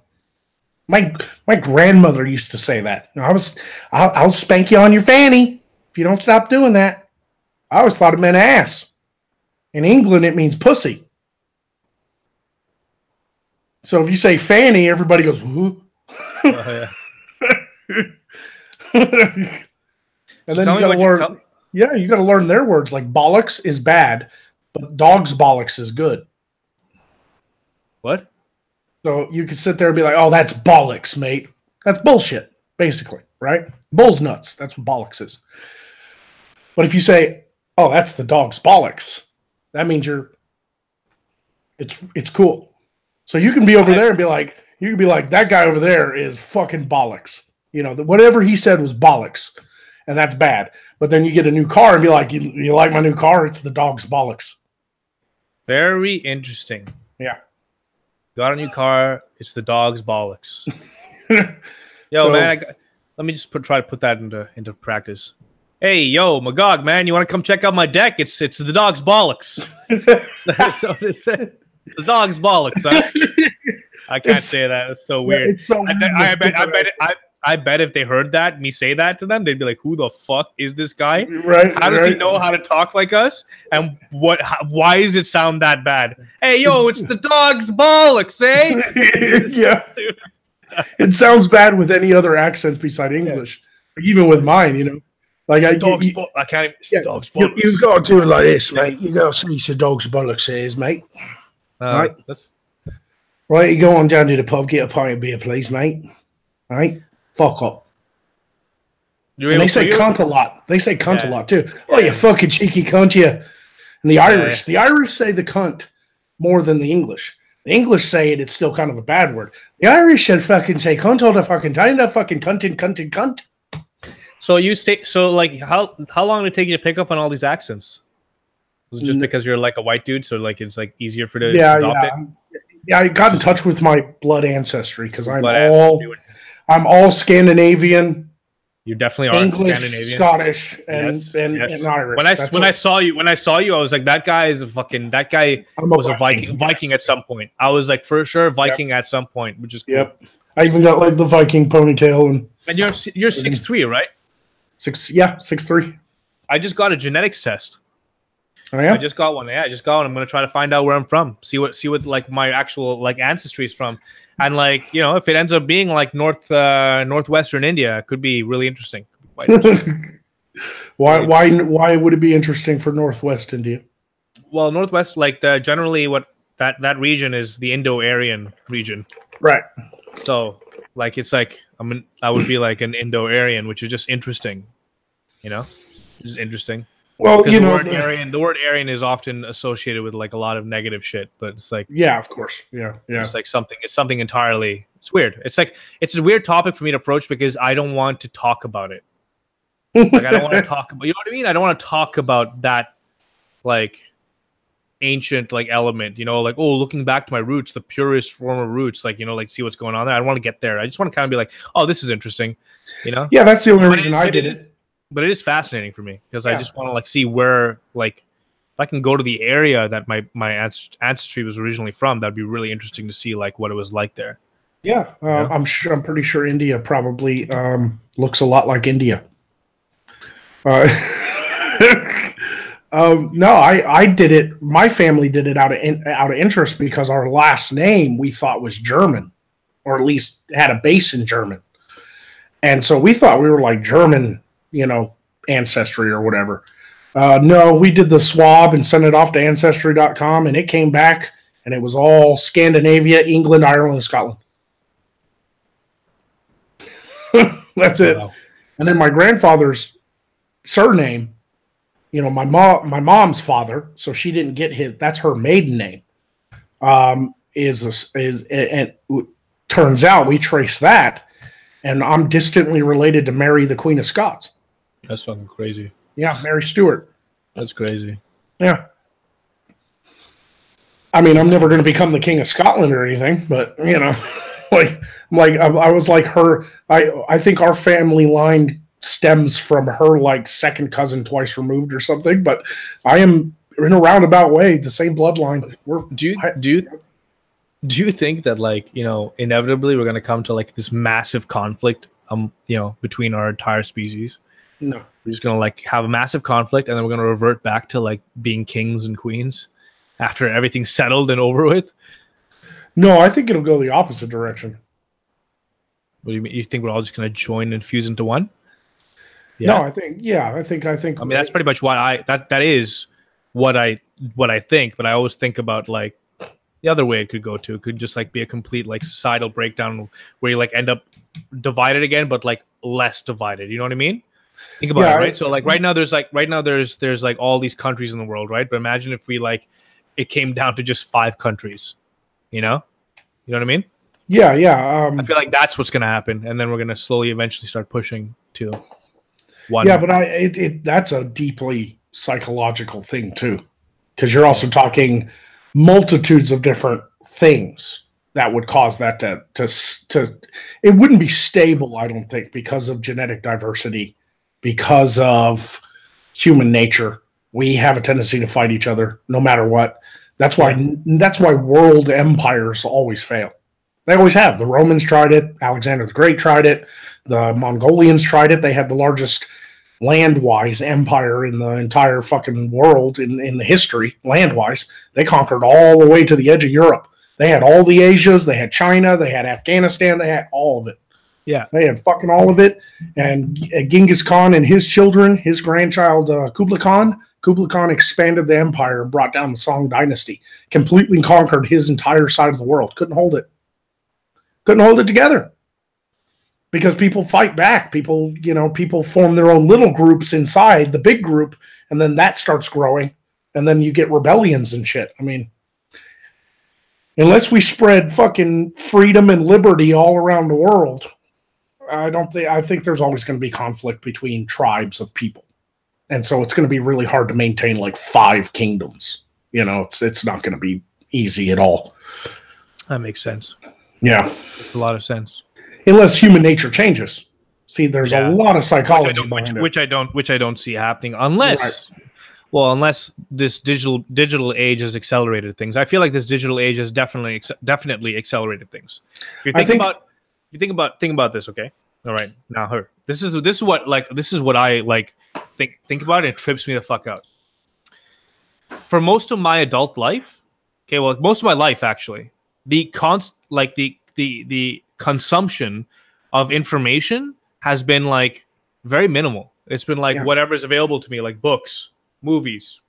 My grandmother used to say that. I'll spank you on your fanny if you don't stop doing that. I always thought it meant ass. In England, it means pussy. So if you say fanny, everybody goes, whoo. Oh, yeah. And then you got to learn. Yeah, you got to learn their words. Like bollocks is bad, but dog's bollocks is good. What? So you could sit there and be like, oh, that's bollocks, mate. That's bullshit, basically, right? Bull's nuts. That's what bollocks is. But if you say, oh, that's the dog's bollocks, that means it's cool. So you can be over there and be like, that guy over there is fucking bollocks. Whatever he said was bollocks, and that's bad. But then you get a new car and be like, you like my new car? It's the dog's bollocks. Very interesting. Yeah. Got a new car. It's the dog's bollocks. Yo, man, let me just try to put that into practice. Hey, yo, Magog, man, you want to come check out my deck? It's the dog's bollocks. So it said, the dog's bollocks. Huh? I can't say that. It's so weird. It's so I bet if they heard me say that to them, they'd be like, "Who the fuck is this guy? Right? How does he know how to talk like us? And why does it sound that bad? Hey, yo, it's the dog's bollocks, eh?" Yeah. It sounds bad with any other accent beside English, even with mine. Like I can't even. Yeah, dog's bollocks. You've got to do it like this, mate. You got to see the dog's bollocks is, mate. Right. Right. You go on down to the pub, get a pint of beer, please, mate. Right. Fuck up. And they say cunt a lot. They say cunt a lot too. Oh, you fucking cheeky cunt, you. And the Irish, the Irish say the cunt more than the English. The English say it's still kind of a bad word. The Irish should fucking say cunt all the fucking time. That fucking cunt. So like how long did it take you to pick up on all these accents? Was it just because you're like a white dude, so like it's like easier for to adopt it? Yeah, I got in touch with my blood ancestry because I'm all Scandinavian. You definitely are English, Scandinavian, Scottish, and Irish. When I saw you, I was like, that guy was a Viking at some point. I was like, for sure, Viking at some point, which is cool. Yep. I even got like the Viking ponytail and you're 6'3", right? 6'3". I just got a genetics test. Oh, yeah? I just got one. Yeah, I just got one. I'm gonna try to find out where I'm from. See what like my actual like ancestry is from, and like if it ends up being like northwestern India, it could be really interesting. Why would it be interesting for Northwest India? Well, Northwest, like generally what that region is the Indo-Aryan region, right? So like it's like I would be like an Indo-Aryan, which is just interesting, just interesting. Well, the word Aryan is often associated with like a lot of negative shit, but it's like of course, yeah. It's like something entirely. It's weird. It's like it's a weird topic for me to approach because I don't want to talk about it. Like I don't want to talk about. You know what I mean? I don't want to talk about that like ancient like element. Like looking back to my roots, the purest form of roots. Like like see what's going on there. I don't want to get there. I just want to kind of be like, oh, this is interesting. Yeah, that's the only reason I did it. But it is fascinating for me because I just want to like see where like if I can go to the area that my ancestry was originally from, that'd be really interesting to see like what it was like there. Yeah, I'm pretty sure India probably looks a lot like India. No, I did it. My family did it out of interest because our last name we thought was German, or at least had a base in German, and so we thought we were like German. Ancestry or whatever. No, we did the swab and sent it off to ancestry.com, and it came back, and it was all Scandinavia, England, Ireland, and Scotland. That's it. Wow. And then my grandfather's surname, you know, my mom's father, so she didn't get his. That's her maiden name. And turns out we trace that, and I'm distantly related to Mary, the Queen of Scots. That's fucking crazy. Yeah, Mary Stuart. That's crazy. Yeah. I mean, I'm never going to become the King of Scotland or anything, but you know, I was like her. I think our family line stems from her like second cousin twice removed or something. But I am in a roundabout way the same bloodline. Do you think that like, you know, inevitably we're going to come to like this massive conflict, you know, between our entire species? No. We're just going to like have a massive conflict, and then we're going to revert back to like being kings and queens after everything's settled and over with? No, I think it'll go the opposite direction. What do you mean? You think we're all just going to join and fuse into one? Yeah. No, I think. I mean, that's pretty much why that is what I think, but I always think about like the other way it could go to. It could just like be a complete like societal breakdown where you like end up divided again, but like less divided. You know what I mean? Think about it, right? So like right now there's like all these countries in the world, right? But imagine if we like it came down to just 5 countries, you know what I mean? Yeah, yeah. I feel like that's what's gonna happen, and then we're gonna slowly eventually start pushing to one. Yeah, but that's a deeply psychological thing too, because you're also talking multitudes of different things that would cause that to it wouldn't be stable, I don't think, because of genetic diversity. Because of human nature, we have a tendency to fight each other no matter what. That's why world empires always fail. They always have. The Romans tried it. Alexander the Great tried it. The Mongolians tried it. They had the largest land-wise empire in the entire fucking world in the history, land-wise. They conquered all the way to the edge of Europe. They had all the Asias. They had China. They had Afghanistan. They had all of it. Yeah, they had fucking all of it. And Genghis Khan and his children, his grandchild Kublai Khan expanded the empire and brought down the Song dynasty, completely conquered his entire side of the world. Couldn't hold it together because people fight back. People form their own little groups inside the big group, and then that starts growing, and then you get rebellions and shit. I mean, unless we spread fucking freedom and liberty all around the world, I think there's always going to be conflict between tribes of people. And so it's going to be really hard to maintain like 5 kingdoms. You know, it's not going to be easy at all. That makes sense. Yeah. Makes a lot of sense. Unless human nature changes. See, there's a lot of psychology which I don't see happening unless unless this digital age has accelerated things. I feel like this digital age has definitely accelerated things. If you think about this, okay? All right, now her. This is what I like think about, and it trips me the fuck out. For most of my adult life, okay, well, most of my life actually, the consumption of information has been like very minimal. It's been like whatever is available to me, like books, movies.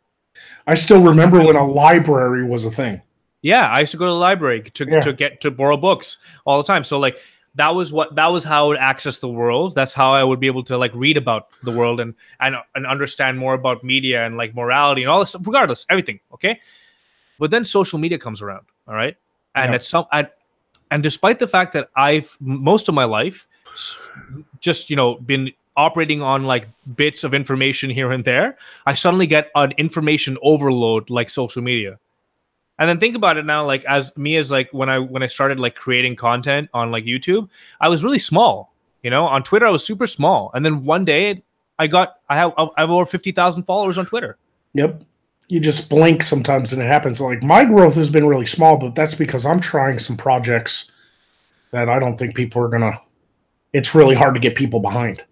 I still remember when a library was a thing. Yeah, I used to go to the library to borrow books all the time. So like that was how I would access the world. That's how I would be able to like read about the world and understand more about media and like morality and all this, regardless, everything. Okay. But then social media comes around. All right. And and despite the fact that I've most of my life just, been operating on like bits of information here and there, I suddenly get an information overload like social media. And then think about it now, like as like when I started like creating content on like YouTube, I was really small. On Twitter I was super small, and then one day I have over 50,000 followers on Twitter. Yep, you just blink sometimes and it happens. Like my growth has been really small, but that's because I'm trying some projects that I don't think people are gonna. It's really hard to get people behind.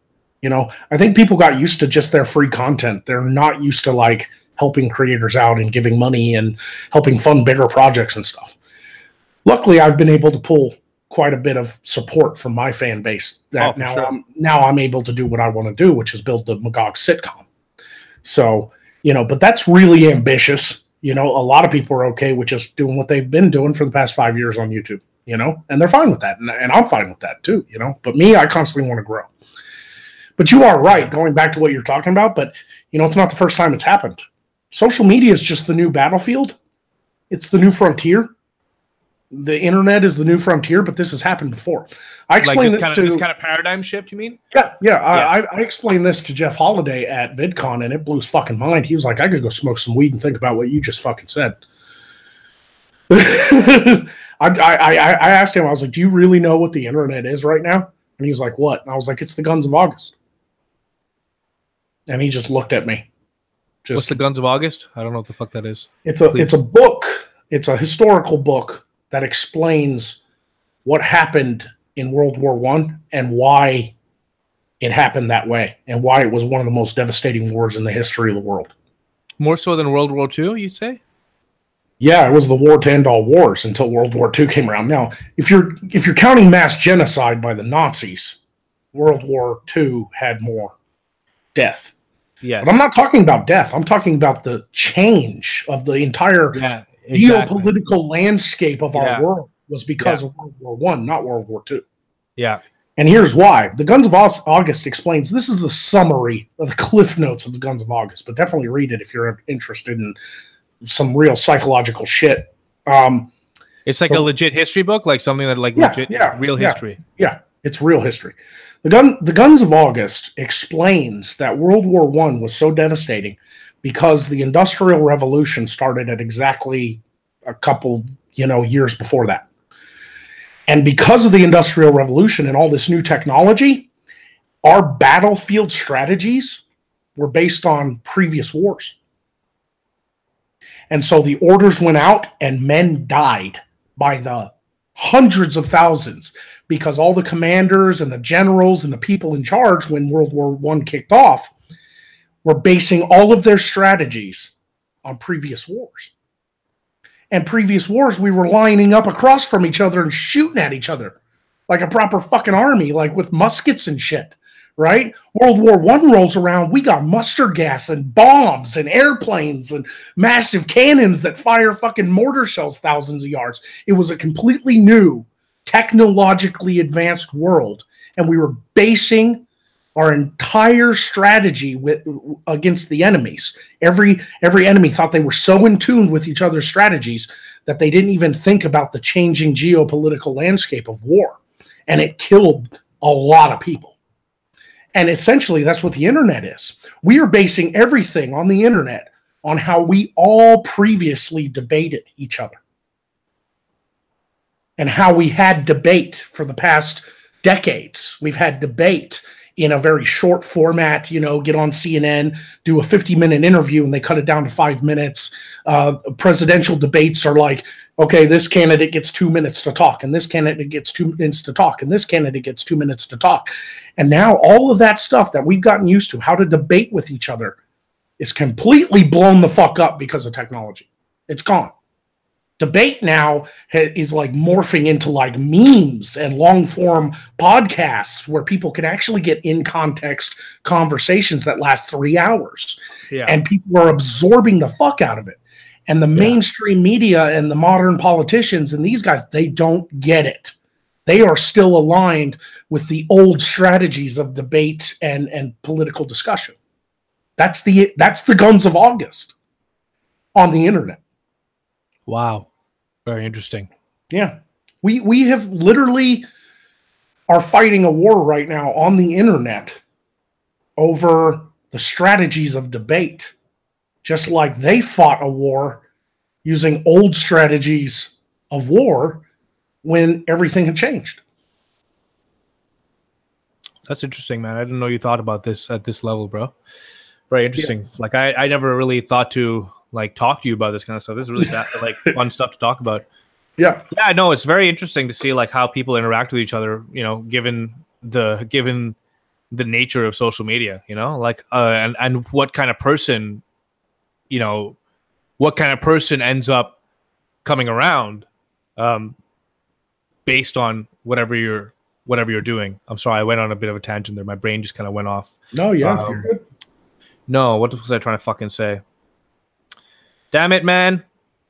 I think people got used to just their free content. They're not used to like helping creators out and giving money and helping fund bigger projects and stuff. Luckily, I've been able to pull quite a bit of support from my fan base. Now I'm able to do what I want to do, which is build the Magog sitcom. So But that's really ambitious. A lot of people are okay with just doing what they've been doing for the past 5 years on YouTube, and they're fine with that. And I'm fine with that too, but me, I constantly want to grow. But you are right, going back to what you're talking about, but it's not the first time it's happened. Social media is just the new battlefield. It's the new frontier. The internet is the new frontier, but this has happened before. I explained this kind of paradigm shift, you mean? Yeah. I explained this to Jeff Holiday at VidCon, and it blew his fucking mind. He was like, I could go smoke some weed and think about what you just fucking said. I asked him, I was like, do you really know what the internet is right now? And he was like, what? And I was like, it's the Guns of August. And he just looked at me. What's the Guns of August? I don't know what the fuck that is. It's a book. It's a historical book that explains what happened in World War I and why it happened that way and why it was one of the most devastating wars in the history of the world. More so than World War II, you say? Yeah, it was the war to end all wars until World War II came around. Now, if you're counting mass genocide by the Nazis, World War II had more death. Yes. But I'm not talking about death. I'm talking about the change of the entire geopolitical landscape of our world was because of World War I, not World War II. Yeah. And here's why. The Guns of August explains, this is the summary of the cliff notes of the Guns of August, but definitely read it if you're interested in some real psychological shit. It's like a legit history book, like something that real history. Yeah, it's real history. The Guns of August explains that World War I was so devastating because the Industrial Revolution started at exactly a couple, years before that. And because of the Industrial Revolution and all this new technology, our battlefield strategies were based on previous wars. And so the orders went out and men died by the hundreds of thousands because all the commanders and the generals and the people in charge when World War I kicked off were basing all of their strategies on previous wars. And previous wars, we were lining up across from each other and shooting at each other like a proper fucking army, like with muskets and shit, right? World War I rolls around, we got mustard gas and bombs and airplanes and massive cannons that fire fucking mortar shells thousands of yards. It was a completely new, technologically advanced world, and we were basing our entire strategy against the enemies. Every enemy thought they were so in tune with each other's strategies that they didn't even think about the changing geopolitical landscape of war. And it killed a lot of people. And essentially, that's what the internet is. We are basing everything on the internet on how we all previously debated each other. And how we had debate for the past decades. We've had debate in a very short format, get on CNN, do a 50-minute interview, and they cut it down to 5 minutes. Presidential debates are like, okay, this candidate gets 2 minutes to talk, and this candidate gets 2 minutes to talk, and this candidate gets 2 minutes to talk. And now all of that stuff that we've gotten used to, how to debate with each other, is completely blown the fuck up because of technology. It's gone. Debate now is like morphing into like memes and long form podcasts where people can actually get in context conversations that last 3 hours. Yeah. And people are absorbing the fuck out of it. And the mainstream media and the modern politicians and these guys, they don't get it. They are still aligned with the old strategies of debate and political discussion. That's the Guns of August on the internet. Wow. Very interesting. Yeah. We have literally are fighting a war right now on the internet over the strategies of debate, just like they fought a war using old strategies of war when everything had changed. That's interesting, man. I didn't know you thought about this at this level, bro. Very interesting. Yeah. Like I never really thought to talk to you about this kind of stuff. This is really fun stuff to talk about. Yeah. Yeah, no, it's very interesting to see how people interact with each other, given the nature of social media, and what kind of person, ends up coming around based on whatever you're doing. I'm sorry, I went on a bit of a tangent there. My brain just kind of went off. No, yeah. You're good. No, what was I trying to fucking say? Damn it, man.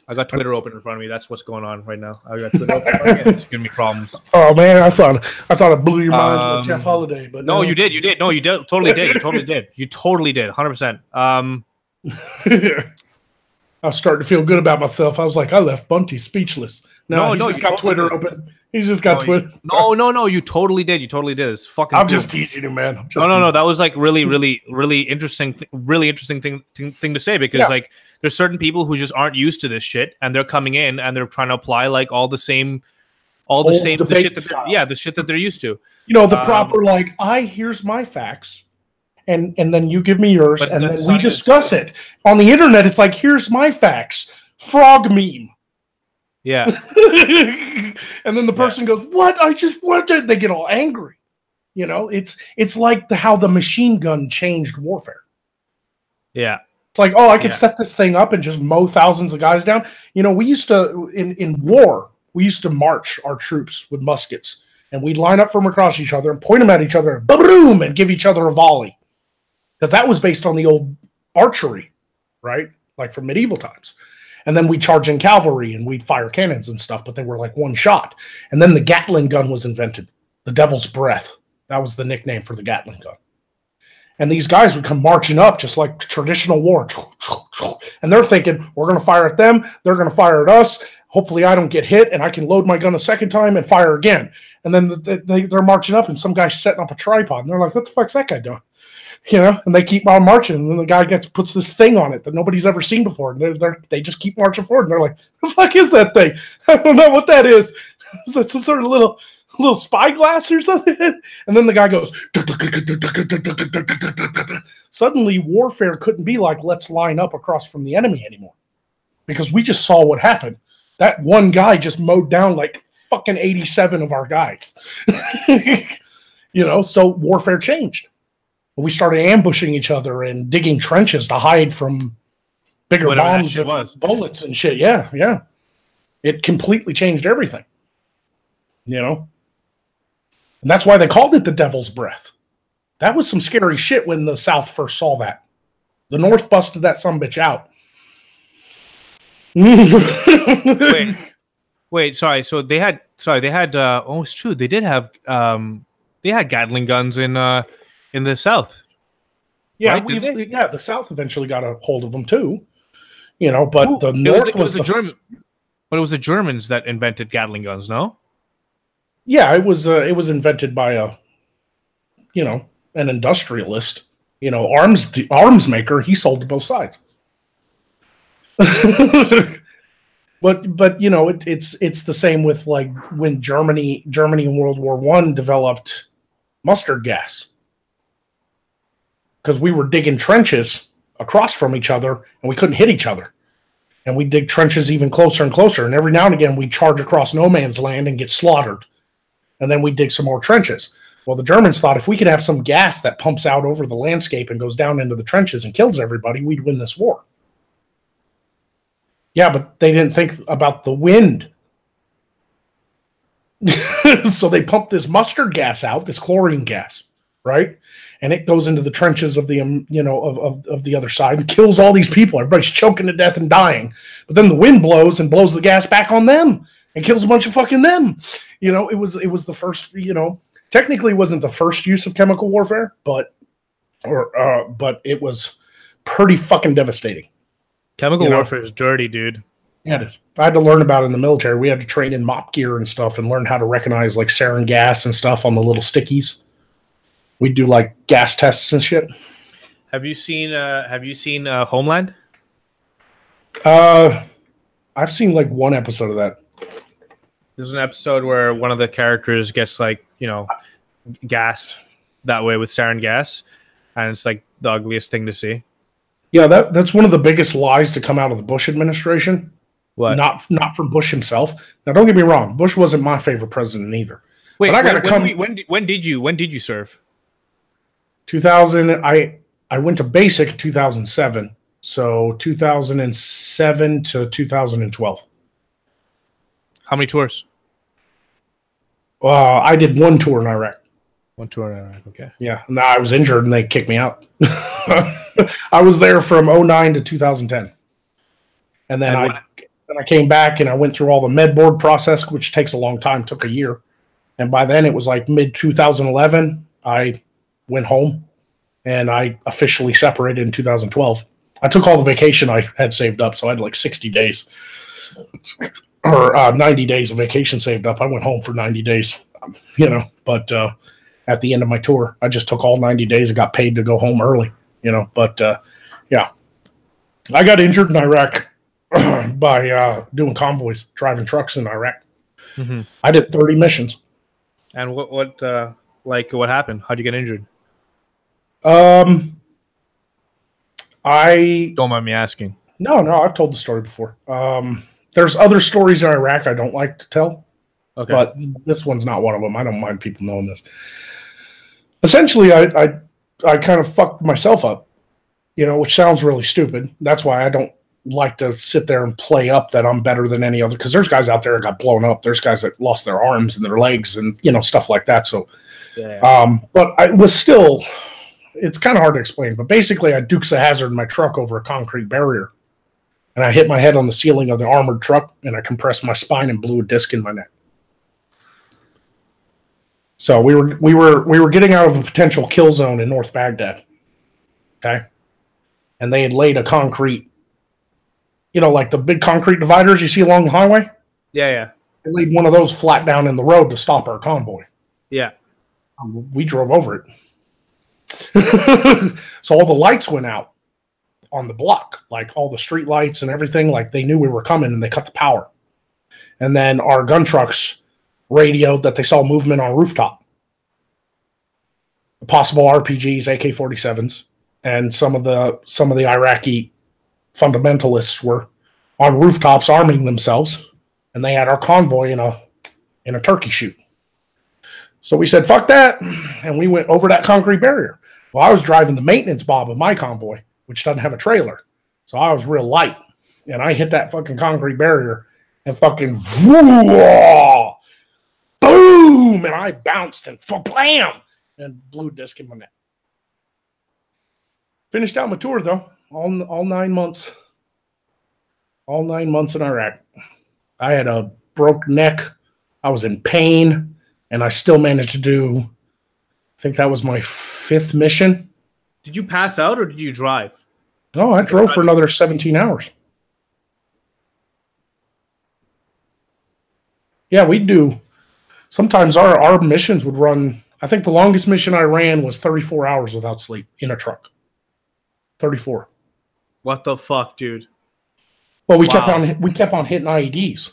I got Twitter open in front of me. That's what's going on right now. I got Twitter open in front of me. It's giving me problems. Oh man, I thought it blew your mind with Jeff Holiday, but no, you did. No, you did. Totally did. You totally did. You totally did. 100%. I was starting to feel good about myself. I was like, I left Bunty speechless. No, he's just got Twitter open. He's just got Twitter. No. You totally did. You totally did. It's fucking. I'm just teasing you, man. No. That was like really interesting thing to say because like there's certain people who just aren't used to this shit and they're coming in and they're trying to apply like the shit that they're used to. You know, the proper like, here's my facts. And then you give me yours, and then we discuss it. On the internet, it's like, here's my facts. Frog meme. Yeah. And then the person goes, what? They get all angry. You know, it's like how the machine gun changed warfare. Yeah. It's like, I could set this thing up and just mow thousands of guys down. You know, we used to, in war, we used to march our troops with muskets. And we'd line up from across each other and point them at each other, boom, and give each other a volley. Because that was based on the old archery, right? Like from medieval times. And then we'd charge in cavalry and we'd fire cannons and stuff, but they were like one shot. And then the Gatling gun was invented. The Devil's Breath. That was the nickname for the Gatling gun. And these guys would come marching up just like traditional war. And they're thinking, we're going to fire at them. They're going to fire at us. Hopefully I don't get hit and I can load my gun a second time and fire again. And then they're marching up and some guy's setting up a tripod. And they're like, what the fuck's that guy doing? You know, and they keep on marching, and then the guy puts this thing on it that nobody's ever seen before, and they just keep marching forward, and they're like, "The fuck is that thing? I don't know what that is. Is that some sort of little spyglass or something?" And then the guy goes. Suddenly, warfare couldn't be like, "Let's line up across from the enemy" anymore, because we just saw what happened. That one guy just mowed down like fucking 87 of our guys. You know, so warfare changed. We started ambushing each other and digging trenches to hide from bigger bombs and bullets and shit. Yeah. It completely changed everything. You know? And that's why they called it the Devil's Breath. That was some scary shit when the South first saw that. The North busted that sumbitch out. Wait, sorry. So they had it's true. They did have they had Gatling guns in the South. Yeah, right? The South eventually got a hold of them too. You know, but the North was the German. But it was the Germans that invented Gatling guns, no? Yeah, it was invented by an industrialist, arms maker. He sold to both sides. But it's the same with like when Germany in World War I developed mustard gas. Because we were digging trenches across from each other and we couldn't hit each other. And we dig trenches even closer and closer. And every now and again, we charge across no man's land and get slaughtered. And then we dig some more trenches. Well, the Germans thought if we could have some gas that pumps out over the landscape and goes down into the trenches and kills everybody, we'd win this war. Yeah, but they didn't think about the wind. So they pumped this mustard gas out, this chlorine gas, right? And it goes into the trenches of the of the other side and kills all these people. Everybody's choking to death and dying. But then the wind blows and blows the gas back on them and kills a bunch of fucking them. You know, it was the first. Technically, it wasn't the first use of chemical warfare, but it was pretty fucking devastating. Chemical warfare is dirty, dude. Yeah, it is. I had to learn about it in the military. We had to train in mop gear and stuff and learn how to recognize like sarin gas and stuff on the little stickies. We do like gas tests and shit. Have you seen Homeland? I've seen like one episode of that. There's an episode where one of the characters gets like, gassed that way with sarin gas, and it's like the ugliest thing to see. Yeah, that's one of the biggest lies to come out of the Bush administration. What? Not from Bush himself. Now, don't get me wrong. Bush wasn't my favorite president either. Wait, but when did you serve? 2000. I went to basic in 2007. So 2007 to 2012. How many tours? I did one tour in Iraq. One tour in Iraq, okay. Yeah, no, I was injured and they kicked me out. I was there from 2009 to 2010. And then I came back and I went through all the med board process, which takes a long time, took a year. And by then it was like mid-2011. I went home and I officially separated in 2012. I took all the vacation I had saved up, so I had like 60 days or 90 days of vacation saved up. I went home for 90 days, but at the end of my tour, I just took all 90 days and got paid to go home early, but yeah. I got injured in Iraq by doing convoys, driving trucks in Iraq. Mm-hmm. I did 30 missions. And what happened? How'd you get injured? I don't mind me asking. No, I've told the story before. There's other stories in Iraq I don't like to tell, but this one's not one of them. I don't mind people knowing this. Essentially, I kind of fucked myself up, which sounds really stupid. That's why I don't like to sit there and play up that I'm better than any other, because there's guys out there that got blown up. There's guys that lost their arms and their legs and, stuff like that. So, but I was still, it's kind of hard to explain, but basically I Dukes of Hazzard in my truck over a concrete barrier, and I hit my head on the ceiling of the armored truck, and I compressed my spine and blew a disc in my neck. So we were getting out of a potential kill zone in North Baghdad. Okay. And they had laid a concrete, like the big concrete dividers you see along the highway. Yeah. They laid one of those flat down in the road to stop our convoy. Yeah. We drove over it. So all the lights went out on the block, like all the street lights and everything, like they knew we were coming and they cut the power. And then our gun trucks radioed that they saw movement on rooftop. Possible RPGs, AK-47s, and some of the Iraqi fundamentalists were on rooftops arming themselves, and they had our convoy in a turkey shoot. So we said, fuck that, and we went over that concrete barrier. Well, I was driving the maintenance bob of my convoy, which doesn't have a trailer, so I was real light, and I hit that fucking concrete barrier and fucking boom, and I bounced and blam, and blew a disc in my neck. Finished out my tour though, all 9 months. All 9 months in Iraq. I had a broke neck. I was in pain, and I still managed to do, I think that was my 5th mission. Did you pass out or did you drive? No, I drove for another 17 hours. Yeah, we do. Sometimes our missions would run, I think the longest mission I ran was 34 hours without sleep in a truck. 34. What the fuck, dude? Well, we kept on hitting IEDs.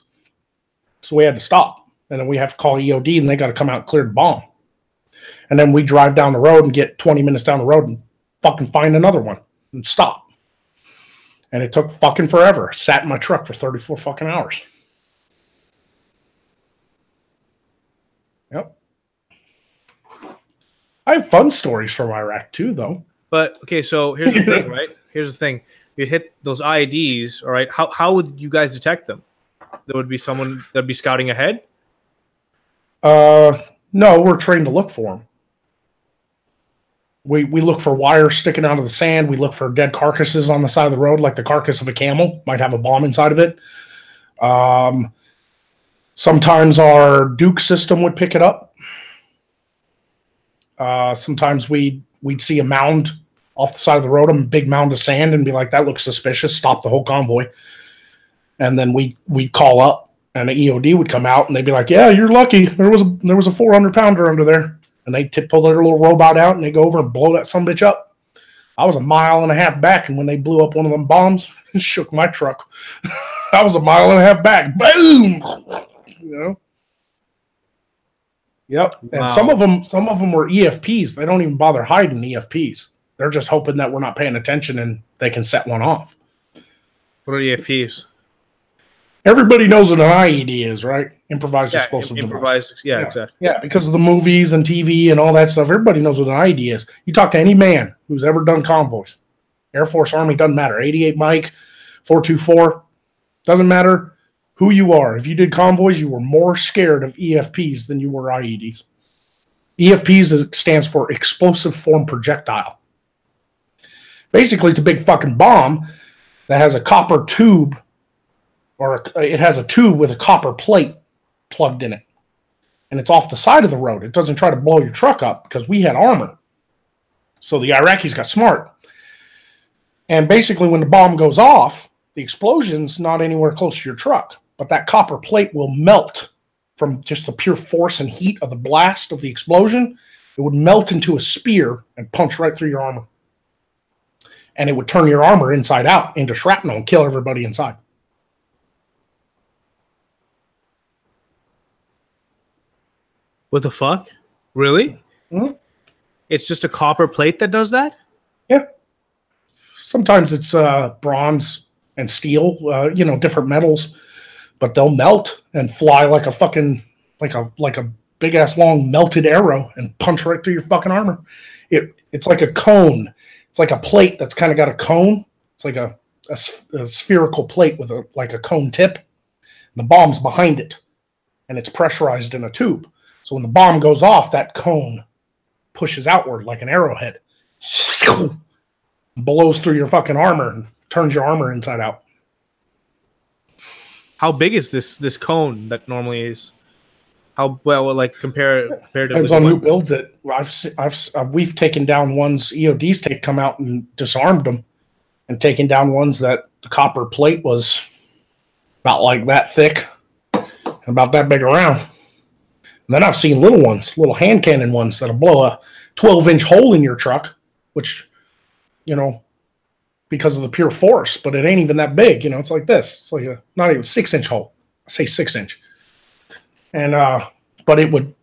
So we had to stop. And then we have to call EOD, and they got to come out and clear the bomb. And then we drive down the road and get 20 minutes down the road and fucking find another one and stop. And it took fucking forever. I sat in my truck for 34 fucking hours. Yep. I have fun stories from Iraq too, though. But okay, so here's the thing, right? Here's the thing: you hit those IEDs, all right? How would you guys detect them? There would be someone that'd be scouting ahead. No, we're trained to look for them. We look for wires sticking out of the sand. We look for dead carcasses on the side of the road, like the carcass of a camel might have a bomb inside of it. Sometimes our Duke system would pick it up. Sometimes we'd see a mound off the side of the road, a big mound of sand, and be like, that looks suspicious, stop the whole convoy. And then we'd call up, and the EOD would come out, and they'd be like, yeah, you're lucky. There was a 400-pounder under there. And they pull their little robot out, and they go over and blow that sumbitch up. I was a mile and a half back, and when they blew up one of them bombs, it shook my truck. I was a mile and a half back. Boom! Yep. Wow. And some of them were EFPs. They don't even bother hiding EFPs. They're just hoping that we're not paying attention and they can set one off. What are EFPs? Everybody knows what an IED is, right? Improvised explosive device. Yeah, exactly. Yeah, because of the movies and TV and all that stuff, everybody knows what an IED is. You talk to any man who's ever done convoys, Air Force, Army, doesn't matter. 88 Mike, 424, doesn't matter who you are. If you did convoys, you were more scared of EFPs than you were IEDs. EFPs stands for explosive form projectile. Basically, it's a big fucking bomb that has a copper tube or it has a tube with a copper plate plugged in it. And it's off the side of the road. It doesn't try to blow your truck up because we had armor. So the Iraqis got smart. And basically when the bomb goes off, the explosion's not anywhere close to your truck. But that copper plate will melt from just the pure force and heat of the blast of the explosion. It would melt into a spear and punch right through your armor. And it would turn your armor inside out into shrapnel and kill everybody inside. What the fuck? Really? Mm-hmm. It's just a copper plate that does that? Yeah. Sometimes it's bronze and steel, different metals, but they'll melt and fly like a fucking like a big ass long melted arrow and punch right through your fucking armor. It's like a cone. It's like a plate that's kind of got a cone. It's like a spherical plate with a cone tip. The bomb's behind it, and it's pressurized in a tube. So when the bomb goes off, that cone pushes outward like an arrowhead, blows through your fucking armor and turns your armor inside out. How big is this cone that normally is? How well, like compared to? Depends on who builds it. We've taken down ones. EODs come out and disarmed them, and taken down ones that the copper plate was about like that thick, and about that big around. And then I've seen little ones, little hand cannon ones that'll blow a 12-inch hole in your truck, which, because of the pure force, but it ain't even that big. It's like this. It's like not even 6-inch hole. I say 6-inch. And, but it would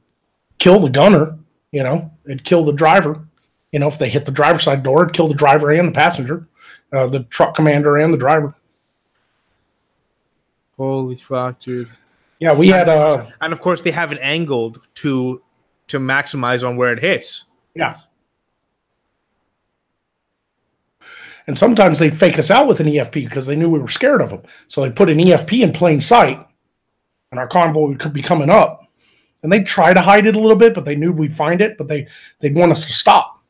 kill the gunner, it'd kill the driver. If they hit the driver's side door, it'd kill the driver and the passenger, the truck commander and the driver. Holy fuck, dude. Yeah, we had and of course they have it angled to maximize on where it hits. Yeah. And sometimes they'd fake us out with an EFP because they knew we were scared of them. So they put an EFP in plain sight, and our convoy would be coming up. And they'd try to hide it a little bit, but they knew we'd find it, but they'd want us to stop.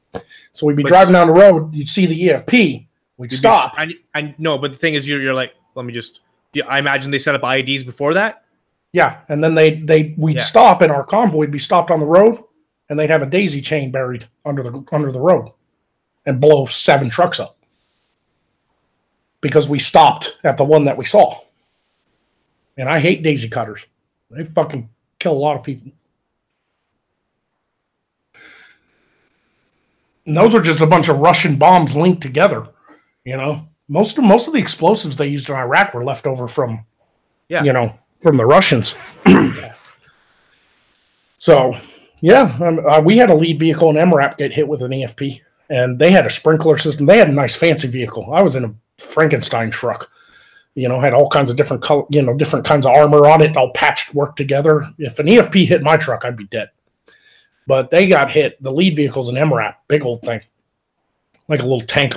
So we'd be driving down the road, you'd see the EFP, we'd stop. I know, but the thing is, you're like, I imagine they set up IEDs before that. Yeah, and then we'd stop, and our convoy would be stopped on the road, and they'd have a daisy chain buried under the road, and blow 7 trucks up because we stopped at the one that we saw. And I hate daisy cutters; they fucking kill a lot of people. And those are just a bunch of Russian bombs linked together. Most of the explosives they used in Iraq were left over from, from the Russians. So, we had a lead vehicle in MRAP get hit with an EFP, and they had a sprinkler system. They had a nice fancy vehicle. I was in a Frankenstein truck, had all kinds of different color, different kinds of armor on it, all patched, worked together. If an EFP hit my truck, I'd be dead. But they got hit. The lead vehicle's an MRAP, big old thing, like a little tank,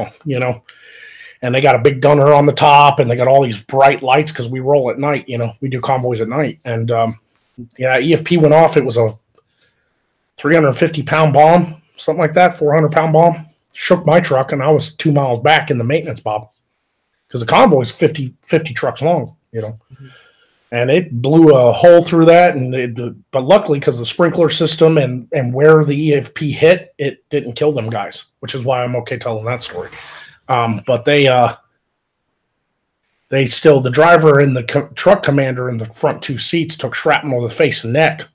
And they got a big gunner on the top, and they got all these bright lights because we roll at night. We do convoys at night. And, EFP went off. It was a 350-pound bomb, something like that, 400-pound bomb. Shook my truck, and I was 2 miles back in the maintenance bob because the convoy is 50 trucks long, Mm-hmm. And it blew a hole through that. But luckily, because the sprinkler system and where the EFP hit, it didn't kill them guys, which is why I'm okay telling that story. But the driver and the truck commander in the front 2 seats took shrapnel to the face and neck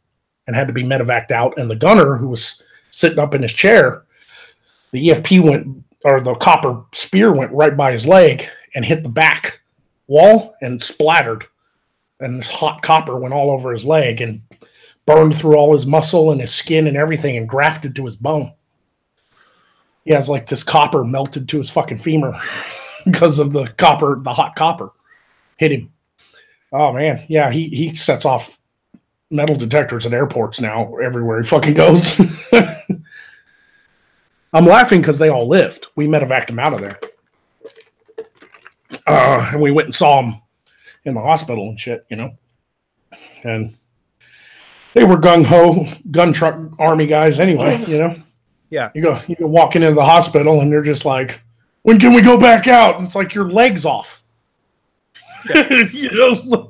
and had to be medevaced out. And the gunner, who was sitting up in his chair, the EFP the copper spear went right by his leg and hit the back wall and splattered. And this hot copper went all over his leg and burned through all his muscle and his skin and everything and grafted to his bone. He has like this copper melted to his fucking femur because of the hot copper hit him. Oh man. Yeah. He sets off metal detectors at airports now everywhere he fucking goes. I'm laughing because they all lived. We medevaced him out of there. And we went and saw him in the hospital and shit, and they were gung-ho gun truck army guys anyway, Yeah. You go walking into the hospital and they're just like, when can we go back out? And it's like, your leg's off. You know.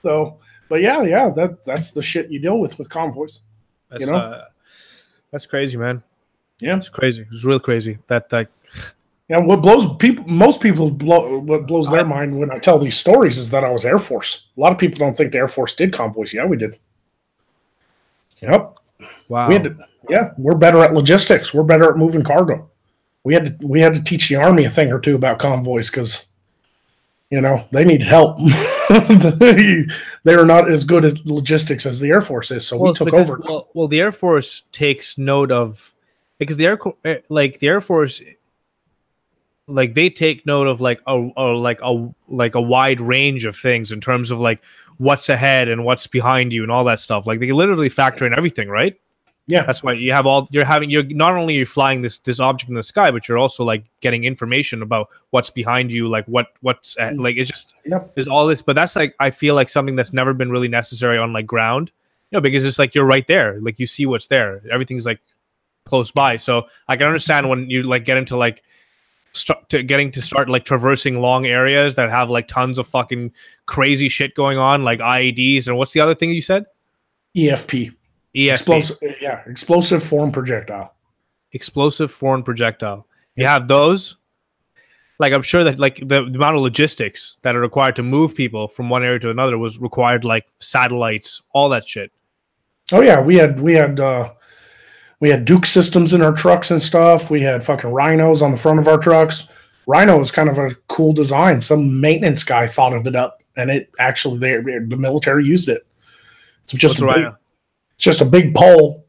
So, but yeah, that's the shit you deal with convoys. That's, you know, that's crazy, man. Yeah, it's crazy. It's real crazy. That yeah. What most people what blows their mind when I tell these stories is that I was Air Force. A lot of people don't think the Air Force did convoys. Yeah, we did. Yep. Wow. We had to, yeah, we're better at logistics. We're better at moving cargo. We had to teach the Army a thing or two about convoys because, you know, they needed help. They're not as good at logistics as the Air Force is, so we took over. Well, the Air Force takes note of, because the Air Force, like they take note of like a wide range of things in terms of like what's ahead and what's behind you and all that stuff. Like they literally factor in everything, right? Yeah, that's why you're not only you're flying this object in the sky, but you're also like getting information about what's behind you, like what's like it's just there's all this. But that's like I feel like something that's never been really necessary on like ground, you know, because it's like you're right there, like you see what's there, everything's like close by. So I can understand when you like get into like start like traversing long areas that have like tons of fucking crazy shit going on, like IEDs and what's the other thing you said? EFP. Explosive foreign projectile. Explosive foreign projectile. You have those. Like I'm sure that like the amount of logistics that are required to move people from one area to another was required, like satellites, all that shit. Oh yeah, we had Duke systems in our trucks and stuff. We had fucking rhinos on the front of our trucks. Rhino is kind of a cool design. Some maintenance guy thought of it up, and it actually the military used it. It's just It's just a big pole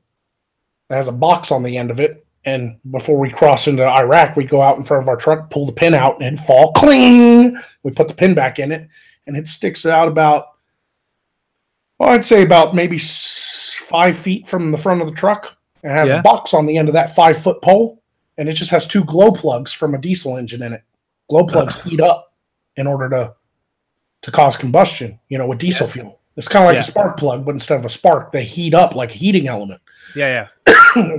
that has a box on the end of it. And before we cross into Iraq, we go out in front of our truck, pull the pin out, and it'd fall cling. We put the pin back in it, and it sticks out about, well, I'd say about maybe 5 feet from the front of the truck. It has a box on the end of that 5-foot pole, and it just has 2 glow plugs from a diesel engine in it. Glow plugs heat up in order to cause combustion, you know, with diesel fuel. It's kind of like a spark plug, but instead of a spark, they heat up like a heating element. Yeah.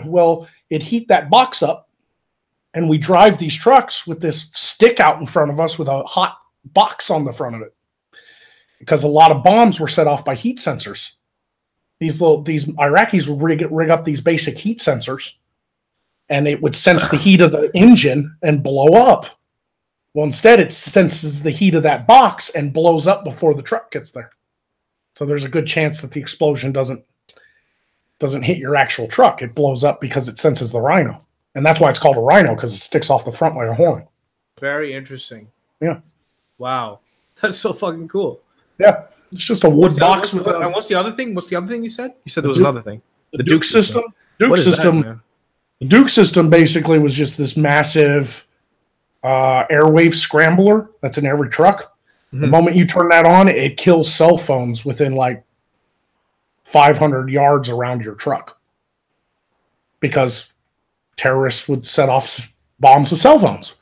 Well, it heat that box up, and we drive these trucks with this stick out in front of us with a hot box on the front of it. Because a lot of bombs were set off by heat sensors. These Iraqis would rig up these basic heat sensors, and it would sense the heat of the engine and blow up. Well, instead, it senses the heat of that box and blows up before the truck gets there. So there's a good chance that the explosion doesn't hit your actual truck. It blows up because it senses the rhino. And that's why it's called a rhino, because it sticks off the front like a horn. Very interesting. Yeah. Wow. That's so fucking cool. Yeah. It's just a wood box. And what's the other thing? What's the other thing you said? You said there was another thing. The Duke system. The Duke system basically was just this massive airwave scrambler that's in every truck. The moment you turn that on, it kills cell phones within like 500 yards around your truck, because terrorists would set off bombs with cell phones.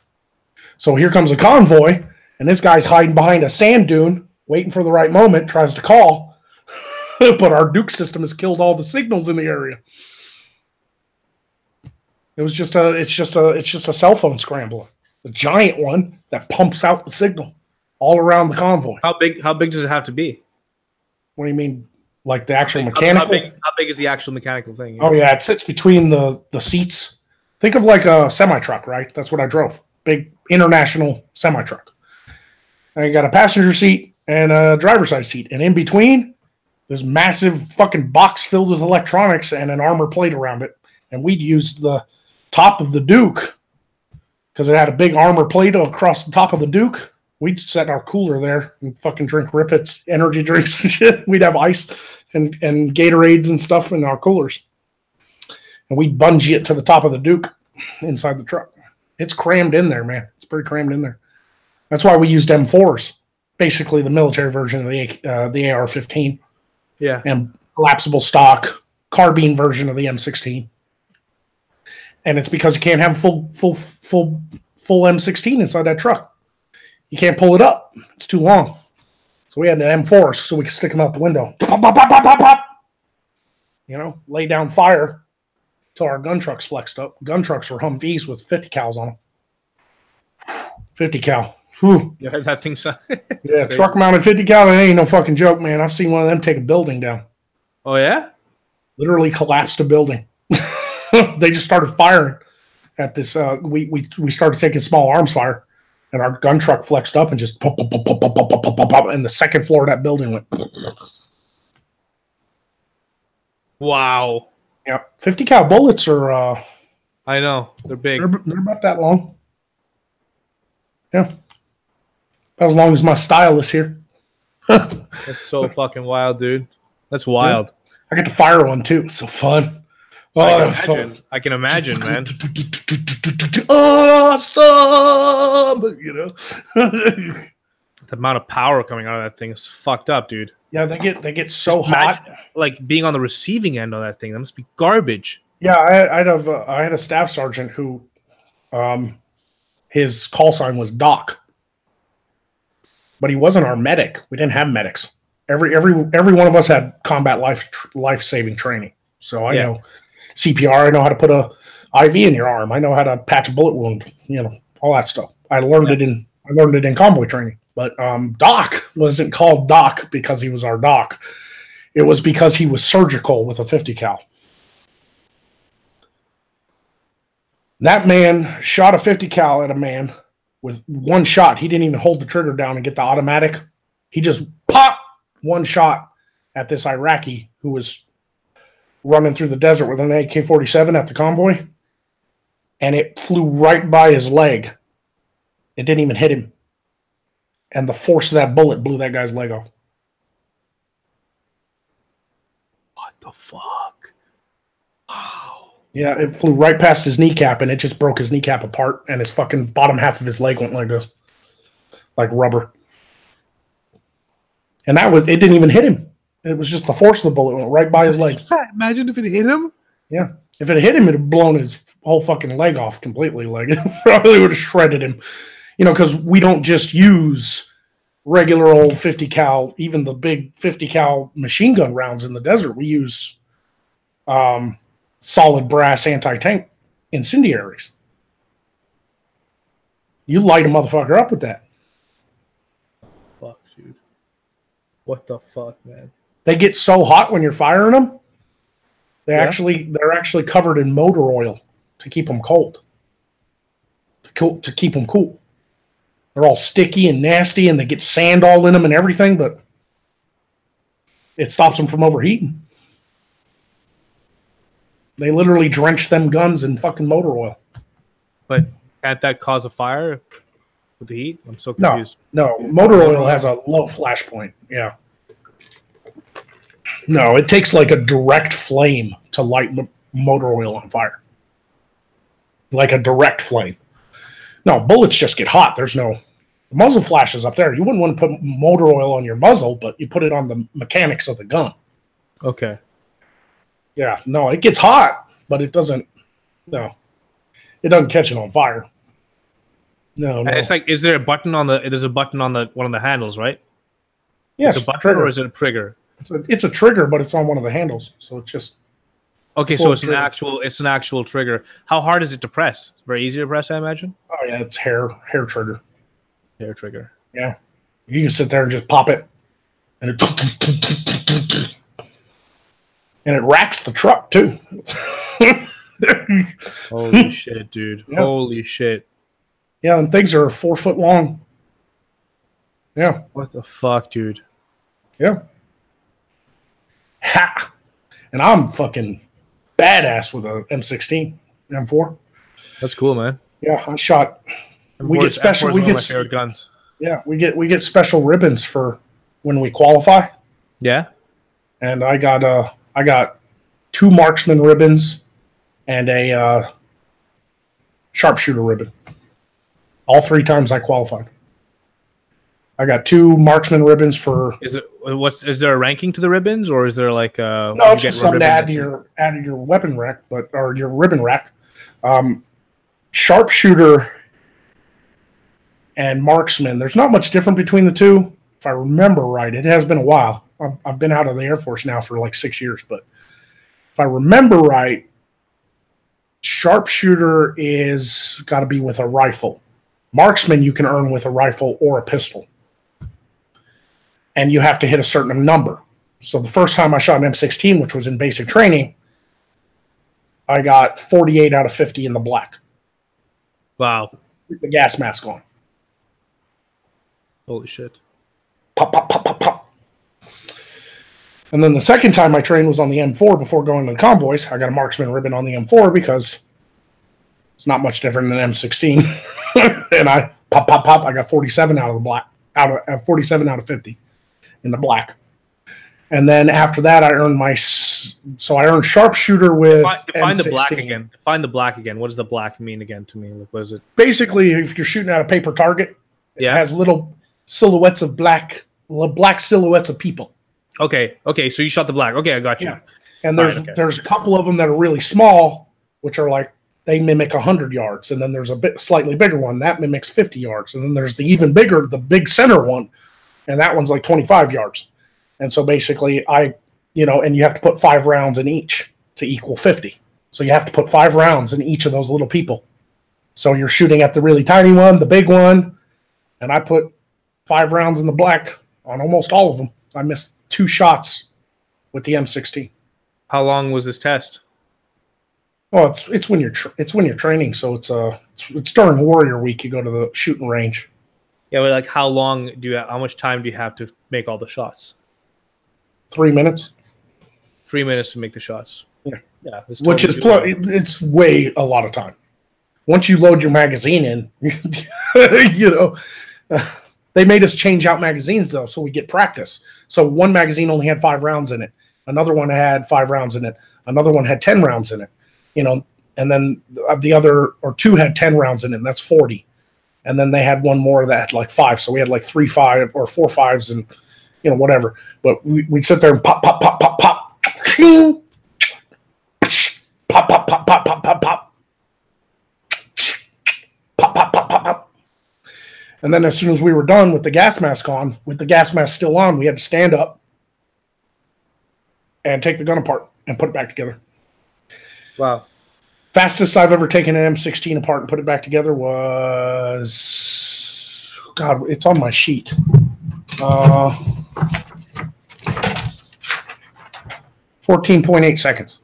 So here comes a convoy, and this guy's hiding behind a sand dune, waiting for the right moment, tries to call, but our Duke system has killed all the signals in the area. It's just a cell phone scrambler, a giant one that pumps out the signal all around the convoy. How big does it have to be? What do you mean? Like the actual mechanical? How big is the actual mechanical thing? Oh, yeah. It sits between the seats. Think of like a semi-truck, right? That's what I drove. Big international semi-truck. And you got a passenger seat and a driver's side seat. And in between, this massive fucking box filled with electronics and an armor plate around it. And we'd use the top of the Duke, because it had a big armor plate across the top of the Duke. We'd set our cooler there and fucking drink Rip-Its energy drinks and shit. We'd have ice and Gatorades and stuff in our coolers. And we'd bungee it to the top of the Duke inside the truck. It's crammed in there, man. It's pretty crammed in there. That's why we used M4s, basically the military version of the AR-15. Yeah. And collapsible stock carbine version of the M16. And it's because you can't have full M16 inside that truck. You can't pull it up. It's too long. So we had the M4s so we could stick them out the window. Pop, pop, pop, pop, pop, pop. You know, lay down fire till our gun trucks flexed up. Gun trucks were Humvees with 50 cals on them. 50 cal. Whew. Yeah, that thing's Yeah, truck mounted 50 cal. It ain't no fucking joke, man. I've seen one of them take a building down. Oh yeah, Literally collapsed a building. They just started firing at this. We started taking small arms fire, and our gun truck flexed up and just pop, pop, pop, pop, pop, pop, pop, pop, pop, and the second floor of that building went. wow. Yeah, 50 cal bullets are. I know they're big. They're about that long. Yeah, about as long as my stylus here. That's so fucking wild, dude. That's wild. Yeah. I get to fire one too. It's so fun. Oh, I can imagine, man. Awesome, you know. The amount of power coming out of that thing is fucked up, dude. Yeah, they get so hot. Like being on the receiving end of that thing, that must be garbage. Yeah, I had a staff sergeant who, his call sign was Doc, but he wasn't our medic. We didn't have medics. Every one of us had combat life saving training. So I know CPR. I know how to put a IV in your arm. I know how to patch a bullet wound. You know, all that stuff. I learned it in convoy training. But Doc wasn't called Doc because he was our doc. It was because he was surgical with a 50 cal. That man shot a 50 cal at a man with one shot. He didn't even hold the trigger down and get the automatic. He just popped one shot at this Iraqi who was running through the desert with an AK-47 at the convoy, and it flew right by his leg. It didn't even hit him. And the force of that bullet blew that guy's leg off. What the fuck? Wow. Yeah, it flew right past his kneecap, and it just broke his kneecap apart, and his fucking bottom half of his leg went like this. Like rubber. And it didn't even hit him. It was just the force of the bullet went right by his leg. Imagine if it hit him. Yeah. If it hit him, it would have blown his whole fucking leg off completely. Like, it probably would have shredded him. You know, because we don't just use regular old 50 cal, even the big 50 cal machine gun rounds in the desert. We use solid brass anti-tank incendiaries. You light a motherfucker up with that. Fuck, dude. What the fuck, man? They get so hot when you're firing them. They're actually covered in motor oil to keep them cold. To keep them cool. They're all sticky and nasty, and they get sand all in them and everything, but it stops them from overheating. They literally drench them guns in fucking motor oil. But can't that cause a fire with the heat? I'm so confused. No, motor oil has a low flash point. Yeah. No, it takes like a direct flame to light motor oil on fire. Like a direct flame. No, bullets just get hot. There's no muzzle flashes up there. You wouldn't want to put motor oil on your muzzle, but you put it on the mechanics of the gun. Okay. Yeah, no, it gets hot, but it doesn't. No, it doesn't catch it on fire. No. It's like, is there a button on the? There's a button on the one of the handles, right? Yes, it's a button or is it a trigger? It's a trigger, but it's on one of the handles, so it's just. Okay, so it's an actual trigger. How hard is it to press? Very easy to press, I imagine. Oh yeah, it's hair trigger. Hair trigger. Yeah, you can sit there and just pop it, and it racks the truck too. Holy shit, dude! Yeah. Holy shit! Yeah, and things are 4 foot long. Yeah. What the fuck, dude? Yeah. Ha! And I'm fucking badass with a M16, M4. That's cool, man. Yeah, I shot. We get special. We get my favorite guns. Yeah, we get special ribbons for when we qualify. Yeah. And I got 2 marksman ribbons and a sharpshooter ribbon. All 3 times I qualified. I got 2 marksman ribbons for. Is there a ranking to the ribbons, or is there like no? It's just something to add to your weapon rack, or your ribbon rack. Sharpshooter and marksman. There's not much different between the two, if I remember right. It has been a while. I've been out of the Air Force now for like 6 years, but if I remember right, sharpshooter is got to be with a rifle. Marksman you can earn with a rifle or a pistol. And you have to hit a certain number. So the first time I shot an M16, which was in basic training, I got 48 out of 50 in the black. Wow. With the gas mask on. Holy shit. Pop, pop, pop, pop, pop. And then the second time I trained was on the M4 before going to the convoys. I got a marksman ribbon on the M4 because it's not much different than M16. And I pop, pop, pop. I got 47 out of the black, 47 out of 50 in the black. And then after that, I earned I earned sharpshooter with Define M16. the black again. Define the black again. What does the black mean again to me? Like, what is it? Basically, if you're shooting at a paper target, it has little silhouettes of black silhouettes of people. Okay. So you shot the black. Okay, I got you. Yeah. And there's a couple of them that are really small, which are like, they mimic 100 yards. And then there's a slightly bigger one that mimics 50 yards. And then there's the even bigger, the big center one. And that one's like 25 yards. And so basically and you have to put 5 rounds in each to equal 50. So you have to put 5 rounds in each of those little people. So you're shooting at the really tiny one, the big one. And I put 5 rounds in the black on almost all of them. I missed 2 shots with the M16. How long was this test? Well, it's when you're training. So it's during Warrior Week. You go to the shooting range. Yeah, but like how much time do you have to make all the shots? 3 minutes. 3 minutes to make the shots. Yeah. Which is it's way a lot of time. Once you load your magazine in, they made us change out magazines though, so we get practice. So one magazine only had 5 rounds in it. Another one had 5 rounds in it. Another one had 10 rounds in it. And then the other or 2 had 10 rounds in it, and that's 40. And then they had one more that had like 5. So we had like 3 5 or 4 5s and whatever. But we'd sit there and pop, pop, pop, pop, pop. Pop, pop, pop, pop, pop, pop, pop. Pop, pop, pop, pop, pop. And then as soon as we were done with the gas mask on, with the gas mask still on, we had to stand up and take the gun apart and put it back together. Wow. Fastest I've ever taken an M16 apart and put it back together was, God, it's on my sheet. 14.8 seconds.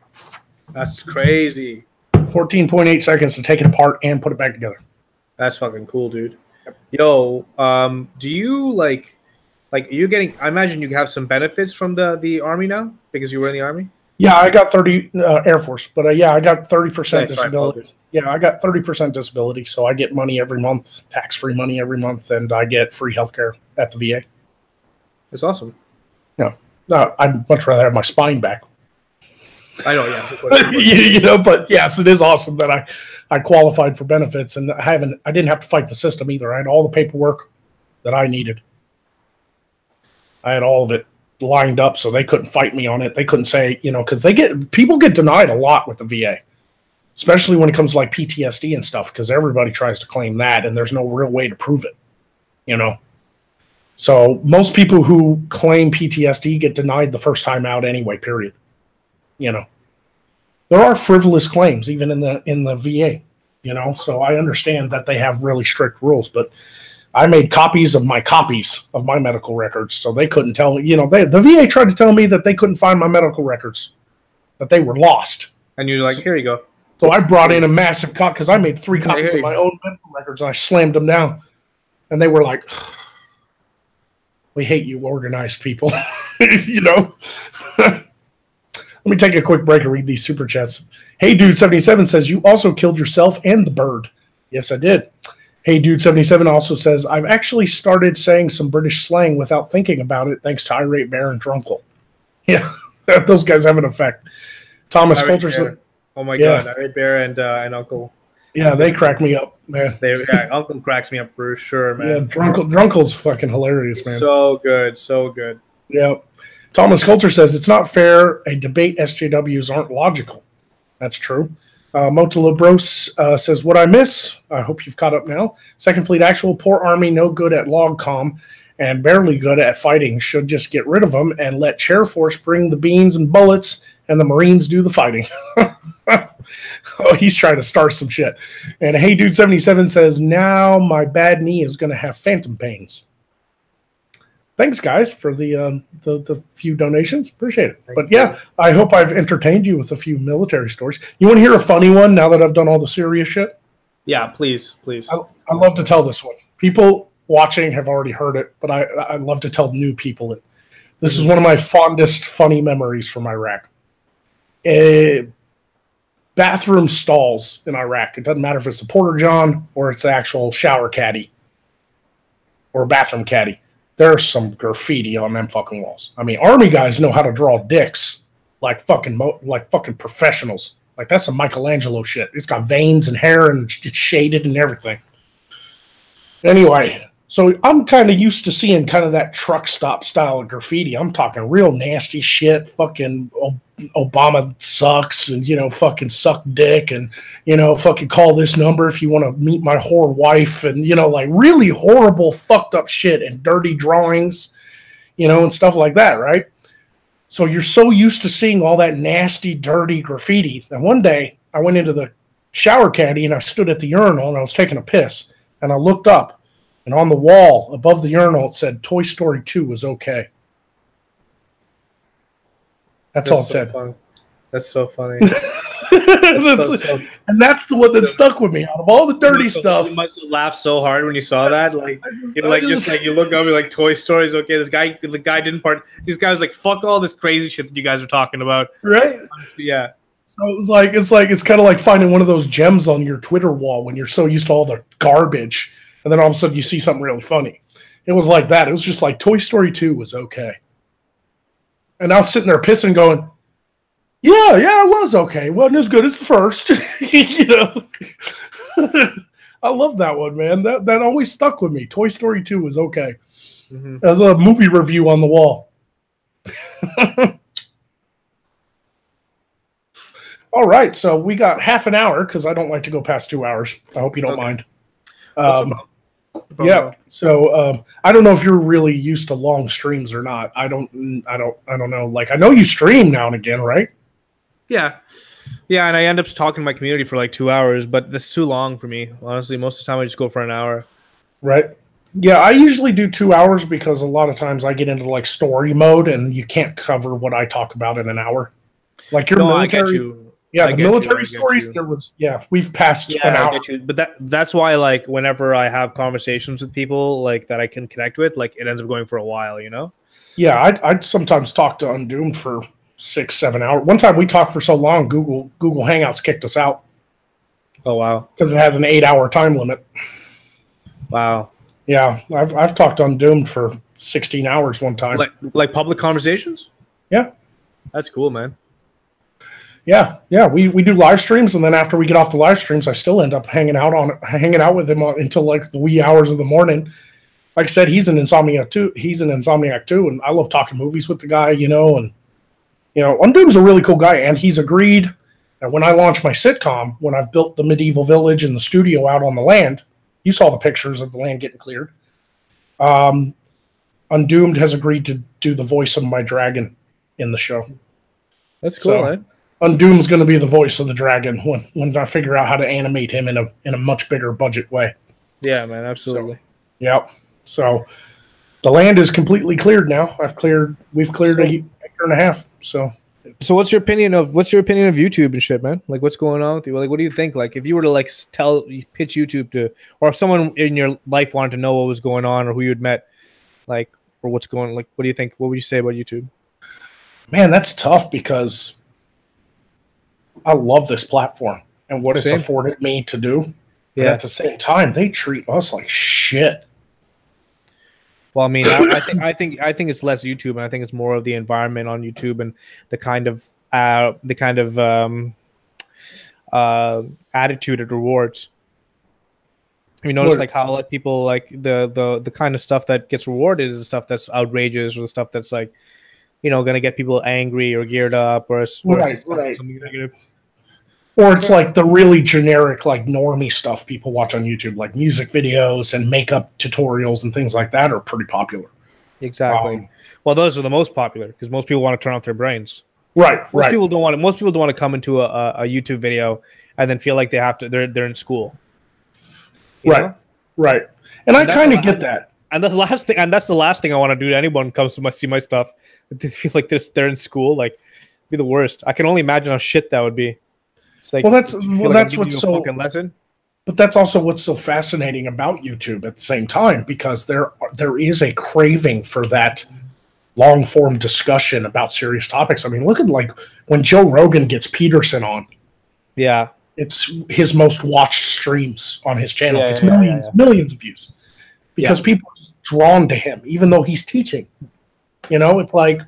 That's crazy. 14.8 seconds to take it apart and put it back together. That's fucking cool, dude. Yo, do you like you're getting? I imagine you have some benefits from the Army now because you were in the Army. Yeah, I got 30 Air Force, but I got 30% disability. Yeah, I got 30% disability, so I get money every month, tax-free money every month, and I get free healthcare at the VA. That's awesome. Yeah, no, I'd much rather have my spine back. I know, yeah. But yes, it is awesome that I qualified for benefits, and I didn't have to fight the system either. I had all the paperwork that I needed. I had all of it lined up, so they couldn't fight me on it. They couldn't say, because people get denied a lot with the VA, especially when it comes to like PTSD and stuff, because everybody tries to claim that, and there's no real way to prove it. So most people who claim PTSD get denied the first time out anyway, period. There are frivolous claims even in the VA, so I understand that they have really strict rules, but I made copies of my medical records, so they couldn't tell me, the VA tried to tell me that they couldn't find my medical records, that they were lost. And you're like, here you go. So I brought in a massive copy because I made 3 copies of my own medical records and I slammed them down. And they were like, we hate you organized people, Let me take a quick break and read these super chats. Hey Dude 77 says, you also killed yourself and the bird. Yes, I did. Hey Dude 77 also says, I've actually started saying some British slang without thinking about it thanks to Irate Bear and Drunkle. Yeah, those guys have an effect. Thomas Coulter said, oh my God, Irate Bear and Uncle. Yeah, they crack me up, man. Uncle cracks me up for sure, man. Yeah, Drunkle's fucking hilarious, man. So good. Yeah. Thomas Coulter says, it's not fair. A debate SJWs aren't logical. That's true. Motalobros says, what I miss, I hope you've caught up now. Second Fleet Actual, poor Army, no good at log comm, and barely good at fighting. Should just get rid of them and let Chair Force bring the beans and bullets, and the Marines do the fighting. Oh, he's trying to start some shit. And Hey Dude 77 says, now my bad knee is going to have phantom pains. Thanks, guys, for the few donations. Appreciate it. But yeah, I hope I've entertained you with a few military stories. You want to hear a funny one now that I've done all the serious shit? Yeah, please. I love to tell this one. People watching have already heard it, but I love to tell new people it. This is one of my fondest funny memories from Iraq. Bathroom stalls in Iraq. It doesn't matter if it's a porta-john or it's the actual shower caddy or bathroom caddy. There's some graffiti on them fucking walls. I mean, army guys know how to draw dicks like fucking professionals. Like, that's some Michelangelo shit. It's got veins and hair and it's shaded and everything. Anyway, so I'm kind of used to seeing kind of that truck stop style of graffiti. I'm talking real nasty shit. Fucking Obama sucks and, fucking suck dick and, fucking call this number if you want to meet my whore wife and, like really horrible fucked up shit and dirty drawings, and stuff like that, right? So you're so used to seeing all that nasty, dirty graffiti. And one day I went into the shower caddy and I stood at the urinal and I was taking a piss and I looked up and on the wall above the urinal it said Toy Story 2 was okay. That's all it said. Funny. That's so funny. And that's the one that stuck with me out of all the dirty stuff. You must have laughed so hard when you saw that. Like, you look over like Toy Story's okay. The guy didn't part. These guys like fuck all this crazy shit that you guys are talking about. Right? Yeah. So it's kind of like finding one of those gems on your Twitter wall when you're so used to all the garbage, and then all of a sudden you see something really funny. It was like that. It was just like Toy Story 2 was okay. And I was sitting there pissing, going, yeah, it was okay. Wasn't as good as the first. I love that one, man. That always stuck with me. Toy Story 2 was okay. Mm-hmm. As a movie review on the wall. All right, so we got half an hour because I don't like to go past 2 hours. I hope you don't mind. Yeah. So I don't know if you're really used to long streams or not. I don't know. Like, I know you stream now and again, right? Yeah. And I end up talking to my community for like 2 hours, but that's too long for me. Honestly, most of the time I just go for an hour. Right. Yeah, I usually do 2 hours because a lot of times I get into like story mode and you can't cover what I talk about in an hour. Like your military. I get you. Yeah, the military stories, we've passed an hour. I get you. But that's why, like, whenever I have conversations with people, like, that I can connect with, like, it ends up going for a while, Yeah, I'd sometimes talk to Undoomed for 6-7 hours. One time we talked for so long, Google Hangouts kicked us out. Oh, wow. Because it has an 8-hour time limit. Wow. Yeah, I've talked to Undoomed for 16 hours one time. Like public conversations? Yeah. That's cool, man. Yeah, we do live streams, and then after we get off the live streams, I still end up hanging out with him until like the wee hours of the morning. Like I said, he's an Insomniac too, and I love talking movies with the guy, and Undoom's a really cool guy, and he's agreed that when I launch my sitcom, when I've built the medieval village and the studio out on the land, you saw the pictures of the land getting cleared. Undoomed has agreed to do the voice of my dragon in the show. That's cool, man. Undoom's going to be the voice of the dragon when I figure out how to animate him in a much bigger budget way. Yeah, man, absolutely. So the land is completely cleared now. We've cleared an acre and a half. So what's your opinion of YouTube and shit, man? Like, what's going on with you? Like, what do you think? Like, if you were to pitch YouTube to, or if someone in your life wanted to know what was going on or who you'd met, like, or what's going, like, what do you think? What would you say about YouTube? Man, that's tough because I love this platform and what it's afforded me to do. Yeah. And at the same time, they treat us like shit. Well, I mean, I think it's less YouTube, and I think it's more of the environment on YouTube and the kind of attitude it rewards. You notice like how like people like the kind of stuff that gets rewarded is the stuff that's outrageous or the stuff that's like, gonna get people angry or geared up or something negative. Or it's like the really generic, like normie stuff people watch on YouTube, like music videos and makeup tutorials and things like that are pretty popular. Exactly. Well, those are the most popular because most people want to turn off their brains. Right. Most people don't want to. Most people don't want to come into a YouTube video and then feel like they have to. They're in school. Right. Right. And I kind of get that. And that's the last thing. And that's the last thing I want to do to anyone who comes to see my stuff. They feel like they're in school. Like, it'd be the worst. I can only imagine how shit that would be. It's like, that's what's so fucking lesson. But that's also what's so fascinating about YouTube at the same time, because there is a craving for that long form discussion about serious topics. I mean, look at like when Joe Rogan gets Peterson on. Yeah. It's his most watched streams on his channel. It's millions of views because people are just drawn to him, even though he's teaching. You know, it's like,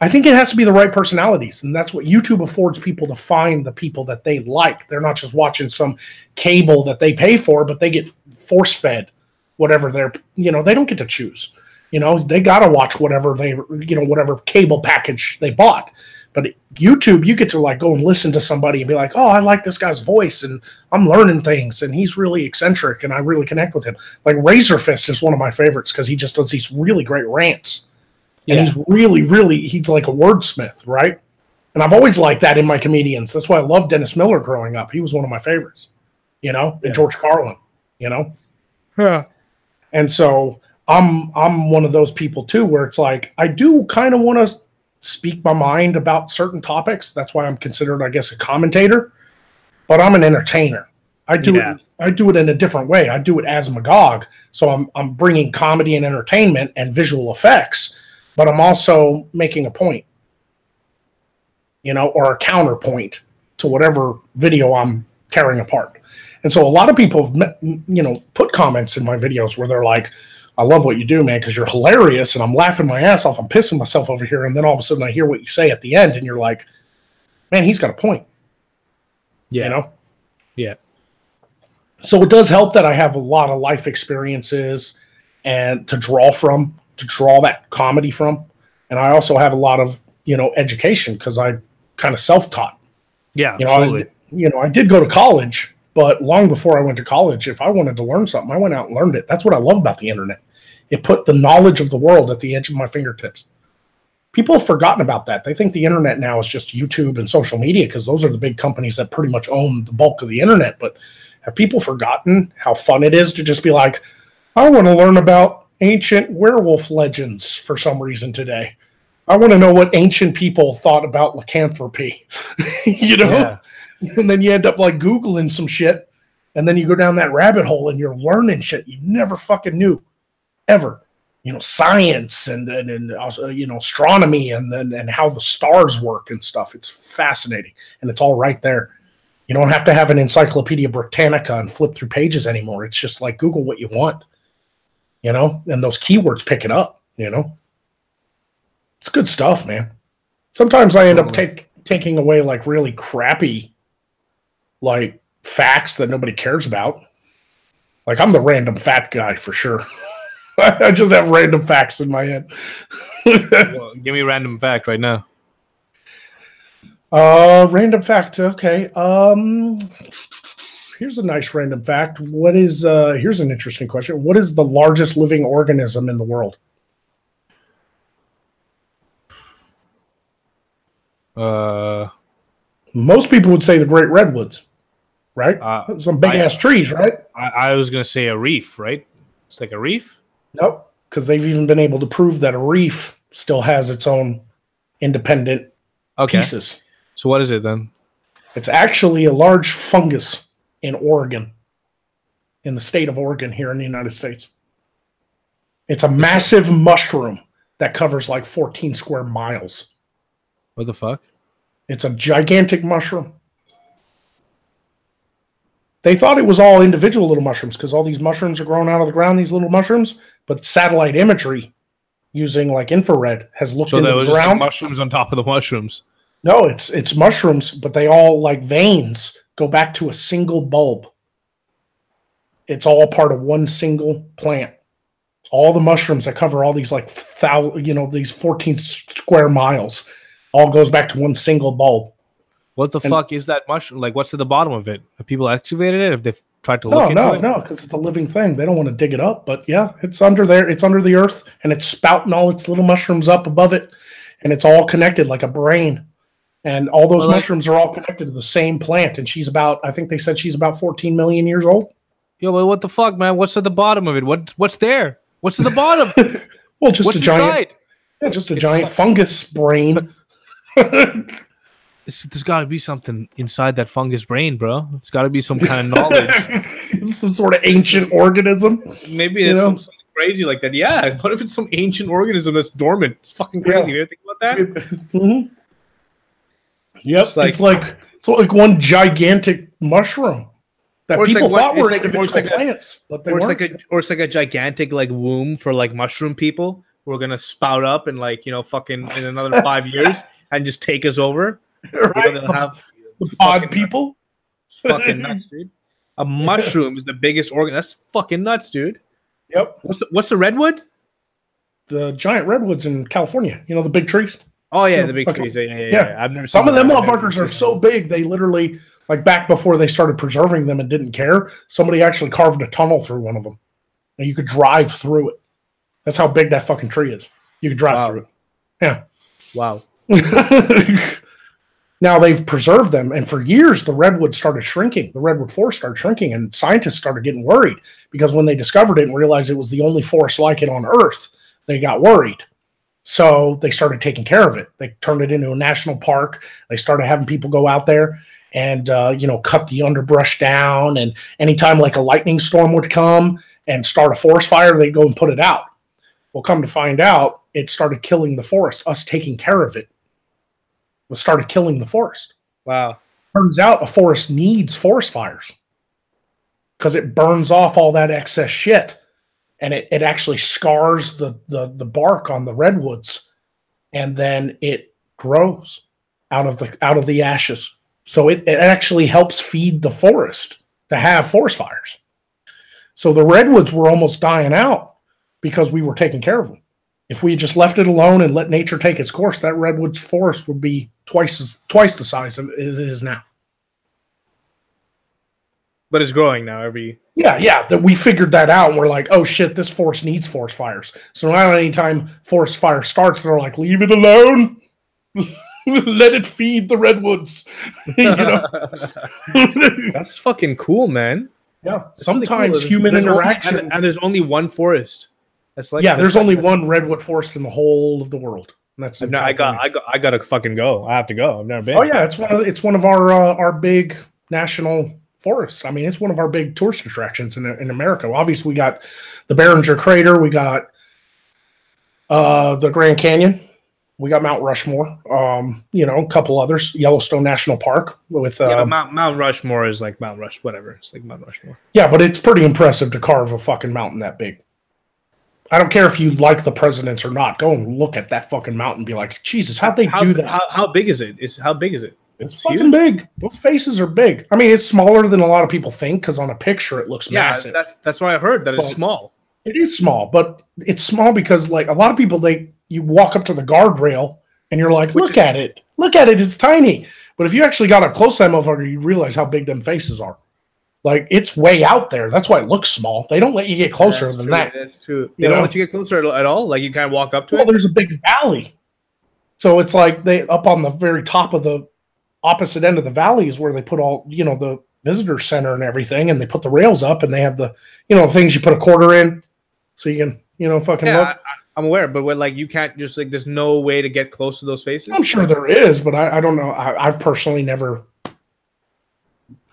I think it has to be the right personalities, and that's what YouTube affords people to find the people that they like. They're not just watching some cable that they pay for, but they get force-fed whatever they're, you know, they don't get to choose. You know, they got to watch whatever whatever cable package they bought. But YouTube, you get to like go and listen to somebody and be like, oh, I like this guy's voice and I'm learning things and he's really eccentric and I really connect with him. Like Razorfist is one of my favorites because he just does these really great rants. And he's he's like a wordsmith, right? And I've always liked that in my comedians. That's why I loved Dennis Miller growing up. He was one of my favorites, you know, and George Carlin, you know? Yeah. And so I'm one of those people too, where it's like, I do kind of want to speak my mind about certain topics. That's why I'm considered, I guess, a commentator, but I'm an entertainer. I do it in a different way. I do it as Magog. So I'm bringing comedy and entertainment and visual effects, but I'm also making a point, you know, or a counterpoint to whatever video I'm tearing apart. And so a lot of people have, you know, put comments in my videos where they're like, I love what you do, man, because you're hilarious, and I'm laughing my ass off. I'm pissing myself over here, and then all of a sudden I hear what you say at the end, and you're like, man, he's got a point. Yeah. You know? Yeah. So it does help that I have a lot of life experiences and to draw that comedy from. And I also have a lot of, you know, education because I kind of self-taught. Yeah, you absolutely. I did go to college, but long before I went to college, if I wanted to learn something, I went out and learned it. That's what I love about the internet. It put the knowledge of the world at the edge of my fingertips. People have forgotten about that. They think the internet now is just YouTube and social media because those are the big companies that pretty much own the bulk of the internet. But have people forgotten how fun it is to just be like, I want to learn about ancient werewolf legends for some reason today. I want to know what ancient people thought about lycanthropy, you know? Yeah. And then you end up like Googling some shit, and then you go down that rabbit hole and you're learning shit you never fucking knew, ever. You know, science and also, you know, astronomy and how the stars work and stuff. It's fascinating, and it's all right there. You don't have to have an Encyclopedia Britannica and flip through pages anymore. It's just like Google what you want, you know, and those keywords pick it up, you know. It's good stuff, man. Sometimes I end up taking away like really crappy like facts that nobody cares about. Like I'm the random fat guy for sure. I just have random facts in my head. Well, give me a random fact right now. Random fact. Okay. Here's a nice random fact. Here's an interesting question. What is the largest living organism in the world? Most people would say the Great Redwoods, right? Some big ass trees, right? I was going to say a reef, right? It's like a reef? Nope, because they've even been able to prove that a reef still has its own independent pieces. So what is it then? It's actually a large fungus in Oregon, in the state of Oregon here in the United States. It's a massive mushroom that covers like 14 square miles. What the fuck? It's a gigantic mushroom. They thought it was all individual little mushrooms because all these mushrooms are growing out of the ground, these little mushrooms, but satellite imagery using like infrared has looked into the ground. Mushrooms on top of the mushrooms. No, it's mushrooms, but they all, like veins, go back to a single bulb. It's all part of one single plant. All the mushrooms that cover all these like these 14 square miles all goes back to one single bulb. What the fuck is that mushroom? Like, what's at the bottom of it? Have people excavated it? Have they tried to look into it? No, because it's a living thing. They don't want to dig it up. But yeah, it's under there. It's under the earth, and it's spouting all its little mushrooms up above it, and it's all connected like a brain. And all those mushrooms are all connected to the same plant. And she's about, I think they said she's about 14 million years old. Yo, but what the fuck, man? What's at the bottom of it? What's there? What's at the bottom? Well, just a giant, yeah, just a giant fungus brain. There's got to be something inside that fungus brain, bro. It's got to be some kind of knowledge. Some sort of ancient organism. Maybe it's something crazy like that. Yeah, what if it's some ancient organism that's dormant? It's fucking crazy. You ever think about that? Mm-hmm. Yep, it's like one gigantic mushroom that people thought were individual plants, but they weren't. It's like a gigantic like womb for like mushroom people who are gonna spout up and like fucking in another 5 years and just take us over. Right? Have the pod people. Fucking nuts, dude. A mushroom is the biggest organ. That's fucking nuts, dude. Yep. What's the redwood? The giant redwoods in California. You know, the big trees. Oh yeah, the big trees. Yeah. I've never. Some of them motherfuckers are so big they literally, like back before they started preserving them and didn't care, somebody actually carved a tunnel through one of them, and you could drive through it. That's how big that fucking tree is. You could drive through it. Yeah. Wow. Now they've preserved them, and for years the redwood started shrinking. The redwood forest started shrinking, and scientists started getting worried because when they discovered it and realized it was the only forest like it on Earth, they got worried. So they started taking care of it. They turned it into a national park. They started having people go out there and cut the underbrush down. And anytime like a lightning storm would come and start a forest fire, they'd go and put it out. Well, come to find out, it started killing the forest. Us taking care of it started killing the forest. Wow. Turns out a forest needs forest fires because it burns off all that excess shit. And it actually scars the bark on the redwoods, and then it grows out of the ashes. So it actually helps feed the forest to have forest fires. So the redwoods were almost dying out because we were taking care of them. If we had just left it alone and let nature take its course, that redwood forest would be twice the size of it is now. But it's growing now every. Yeah. That we figured that out, and we're like, oh shit, this forest needs forest fires. So now anytime forest fire starts, they're like, leave it alone. Let it feed the redwoods. That's fucking cool, man. Yeah. Sometimes cool. Human interaction, and there's only one forest. That's like there's only one redwood forest in the whole of the world. And that's I gotta fucking go. I have to go. I've never been. Oh yeah, it's one of our big national forests. I mean, it's one of our big tourist attractions in America. Well, obviously, we got the Barringer Crater, we got the Grand Canyon, we got Mount Rushmore. A couple others. Yellowstone National Park with Mount Rushmore is like Mount Rush, whatever. It's like Mount Rushmore. Yeah, but it's pretty impressive to carve a fucking mountain that big. I don't care if you like the presidents or not. Go and look at that fucking mountain and be like, Jesus, how'd they do that? How big is it? How big is it? It's fucking big. Those faces are big. I mean, it's smaller than a lot of people think because on a picture it looks massive. That's what I heard, that it's small. It is small, but it's small because like a lot of people, you walk up to the guardrail and you're like, look at it. Look at it. It's tiny. But if you actually got up close to that motherfucker, you realize how big them faces are. Like, it's way out there. That's why it looks small. They don't let you get closer than that. That's true. They don't let you get closer at all? Like, you kind of walk up to it? Well, there's a big valley. So it's like they up on the very top of the opposite end of the valley is where they put all, the visitor center and everything, and they put the rails up, and they have the, things you put a quarter in so you can, fucking look. I'm aware, but you can't just, there's no way to get close to those faces? I'm sure there is, but I don't know. I've personally never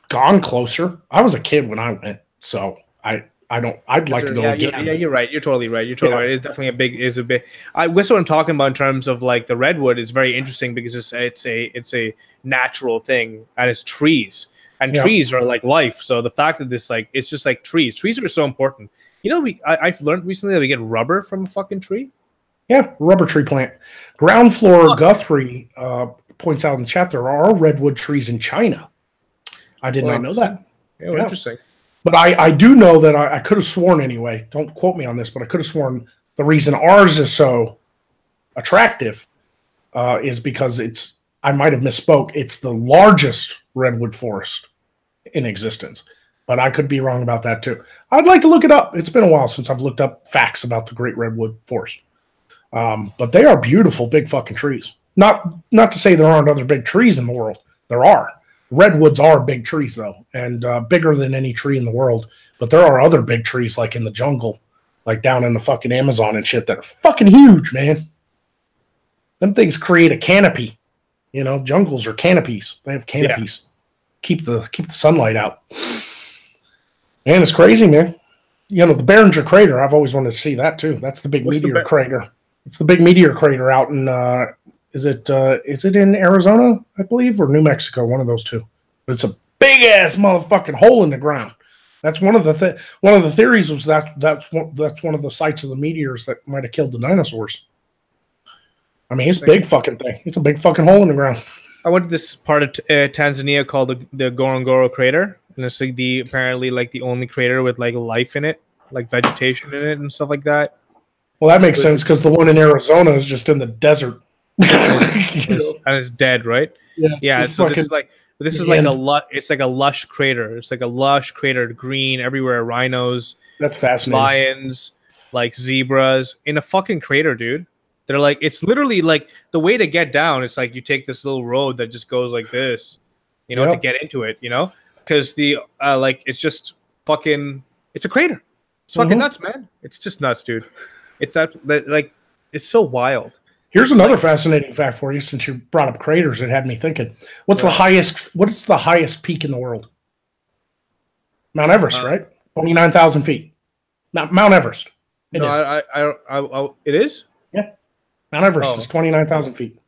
gone closer. I was a kid when I went, so I'd like to go again. Yeah, you're right. You're totally right. Right. It's definitely a big. I guess what I'm talking about in terms of the redwood is very interesting because it's a natural thing, and it's trees, and trees are like life. So the fact that this it's just like trees. Trees are so important. I've learned recently that we get rubber from a fucking tree. Yeah, rubber tree plant. Ground Floor Guthrie points out in the chat there are redwood trees in China. I did not know that. Yeah, interesting. But I do know that I could have sworn anyway. Don't quote me on this, but I could have sworn the reason ours is so attractive is because I might have misspoke. It's the largest redwood forest in existence. But I could be wrong about that too. I'd like to look it up. It's been a while since I've looked up facts about the Great Redwood Forest. But they are beautiful, big fucking trees. Not to say there aren't other big trees in the world. There are. Redwoods are big trees, though, and bigger than any tree in the world. But there are other big trees, like in the jungle, like down in the fucking Amazon and shit, that are fucking huge, man. Them things create a canopy. You know, jungles are canopies. They have canopies. Yeah. Keep the sunlight out. Man, it's crazy, man. You know, the Barringer crater, I've always wanted to see that too. That's the big meteor crater. It's the big meteor crater out in is it in Arizona, I believe, or New Mexico, one of those two. But it's a big ass motherfucking hole in the ground. That's one of the theories was that's one of the sites of the meteors that might have killed the dinosaurs. I mean, it's a big fucking thing. It's a big fucking hole in the ground. I went to this part of Tanzania called the Ngorongoro crater, and it's like apparently the only crater with like life in it, like vegetation in it and stuff like that. Well, that makes sense because the one in Arizona is just in the desert, and it's dead, right? Yeah. So this is like it's like a lush crater. It's like a lush crater, green everywhere, rhinos. That's fascinating. Lions, like zebras in a fucking crater, dude. They're like, it's literally like the way to get down. It's like you take this little road that just goes like this, you know, to get into it, you know, because the it's just fucking, it's a crater. It's fucking nuts, man. It's just nuts, dude. It's that like, it's so wild. Here's another fascinating fact for you. Since you brought up craters, it had me thinking. What is the highest peak in the world? Mount Everest, right? 29,000 feet. Mount Everest. It is. Yeah. Mount Everest is 29,000 feet.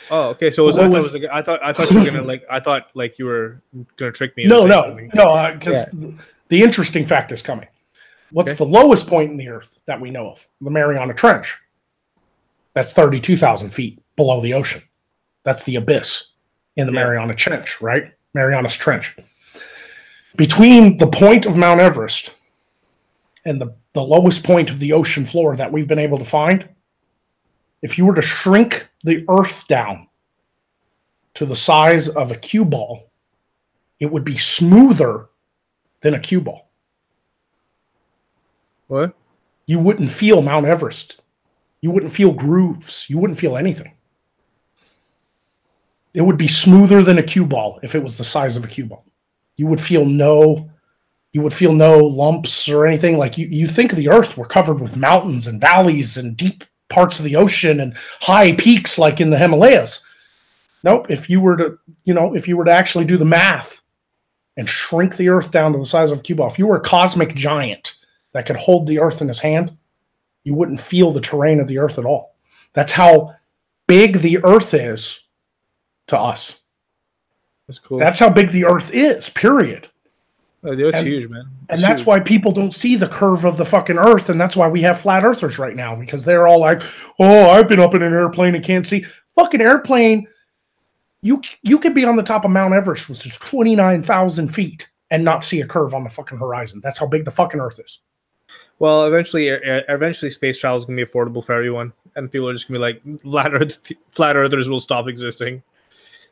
Oh, okay. So I thought you were gonna you were gonna trick me. No, because the interesting fact is coming. What's the lowest point in the Earth that we know of? The Mariana Trench. That's 32,000 feet below the ocean. That's the abyss in the Mariana Trench, right? Mariana's Trench. Between the point of Mount Everest and the lowest point of the ocean floor that we've been able to find, if you were to shrink the Earth down to the size of a cue ball, it would be smoother than a cue ball. What? You wouldn't feel Mount Everest. You wouldn't feel grooves. You wouldn't feel anything. It would be smoother than a cue ball if it was the size of a cue ball. You would feel no lumps or anything. Like you think of the Earth, we're covered with mountains and valleys and deep parts of the ocean and high peaks like in the Himalayas. Nope. If you were to actually do the math and shrink the Earth down to the size of a cue ball, if you were a cosmic giant that could hold the Earth in his hand, you wouldn't feel the terrain of the Earth at all. That's how big the Earth is to us. That's cool. That's how big the Earth is, period. Oh, it's huge, man. And that's why people don't see the curve of the fucking Earth, and that's why we have flat earthers right now, because they're all like, oh, I've been up in an airplane and can't see. Fucking airplane, you could be on the top of Mount Everest, which is 29,000 feet, and not see a curve on the fucking horizon. That's how big the fucking Earth is. Well, eventually space travel is going to be affordable for everyone, and people are just going to be like, flat earthers will stop existing.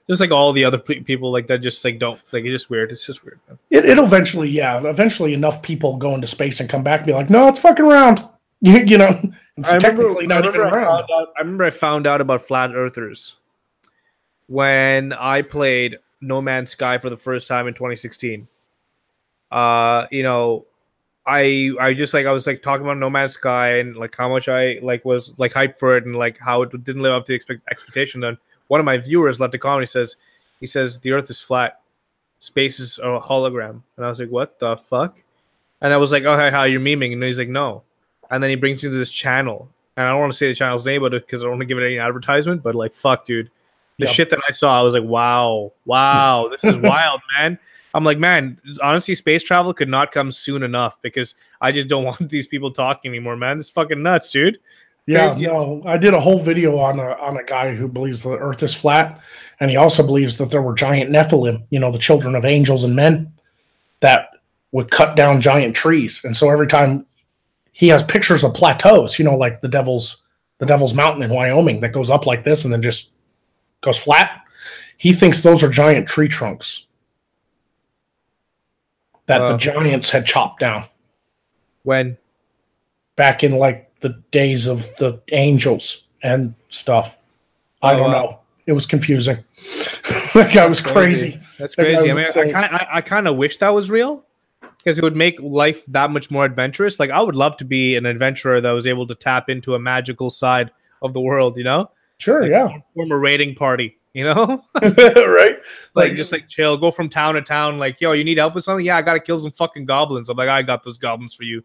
Just like all the other people like that just like don't like, it's just weird. It's just weird, man. It'll eventually enough people go into space and come back and be like, no, it's fucking round. You know, it's technically not even round. I remember I found out about flat earthers when I played No Man's Sky for the first time in 2016. You know, I was like talking about No Man's Sky and like how much I like was like hyped for it and like how it didn't live up to expectation. Then one of my viewers left a comment. He says the Earth is flat, space is a hologram, and I was like, what the fuck? And I was like, oh, hey, how you're memeing? And he's like, no. And then he brings me to this channel, and I don't want to say the channel's name, but because I don't want to give it any advertisement. But like, fuck, dude, the shit that I saw, I was like, wow, this is wild, man. I'm like, man, honestly, space travel could not come soon enough because I just don't want these people talking anymore, man. This is fucking nuts, dude. Yeah, no, I did a whole video on a guy who believes the Earth is flat, and he also believes that there were giant Nephilim, you know, the children of angels and men, that would cut down giant trees. And so every time he has pictures of plateaus, you know, like the Devil's Mountain in Wyoming that goes up like this and then just goes flat. He thinks those are giant tree trunks that the giants had chopped down. When? Back in like the days of the angels and stuff. I don't know. It was confusing. That guy was crazy. That's crazy. I mean, I kind of wish that was real because it would make life that much more adventurous. Like, I would love to be an adventurer that was able to tap into a magical side of the world, you know? Sure, like, yeah. Form a raiding party, you know? Right? Like, just like chill, go from town to town. Like, yo, you need help with something? Yeah, I got to kill some fucking goblins. I'm like, I got those goblins for you.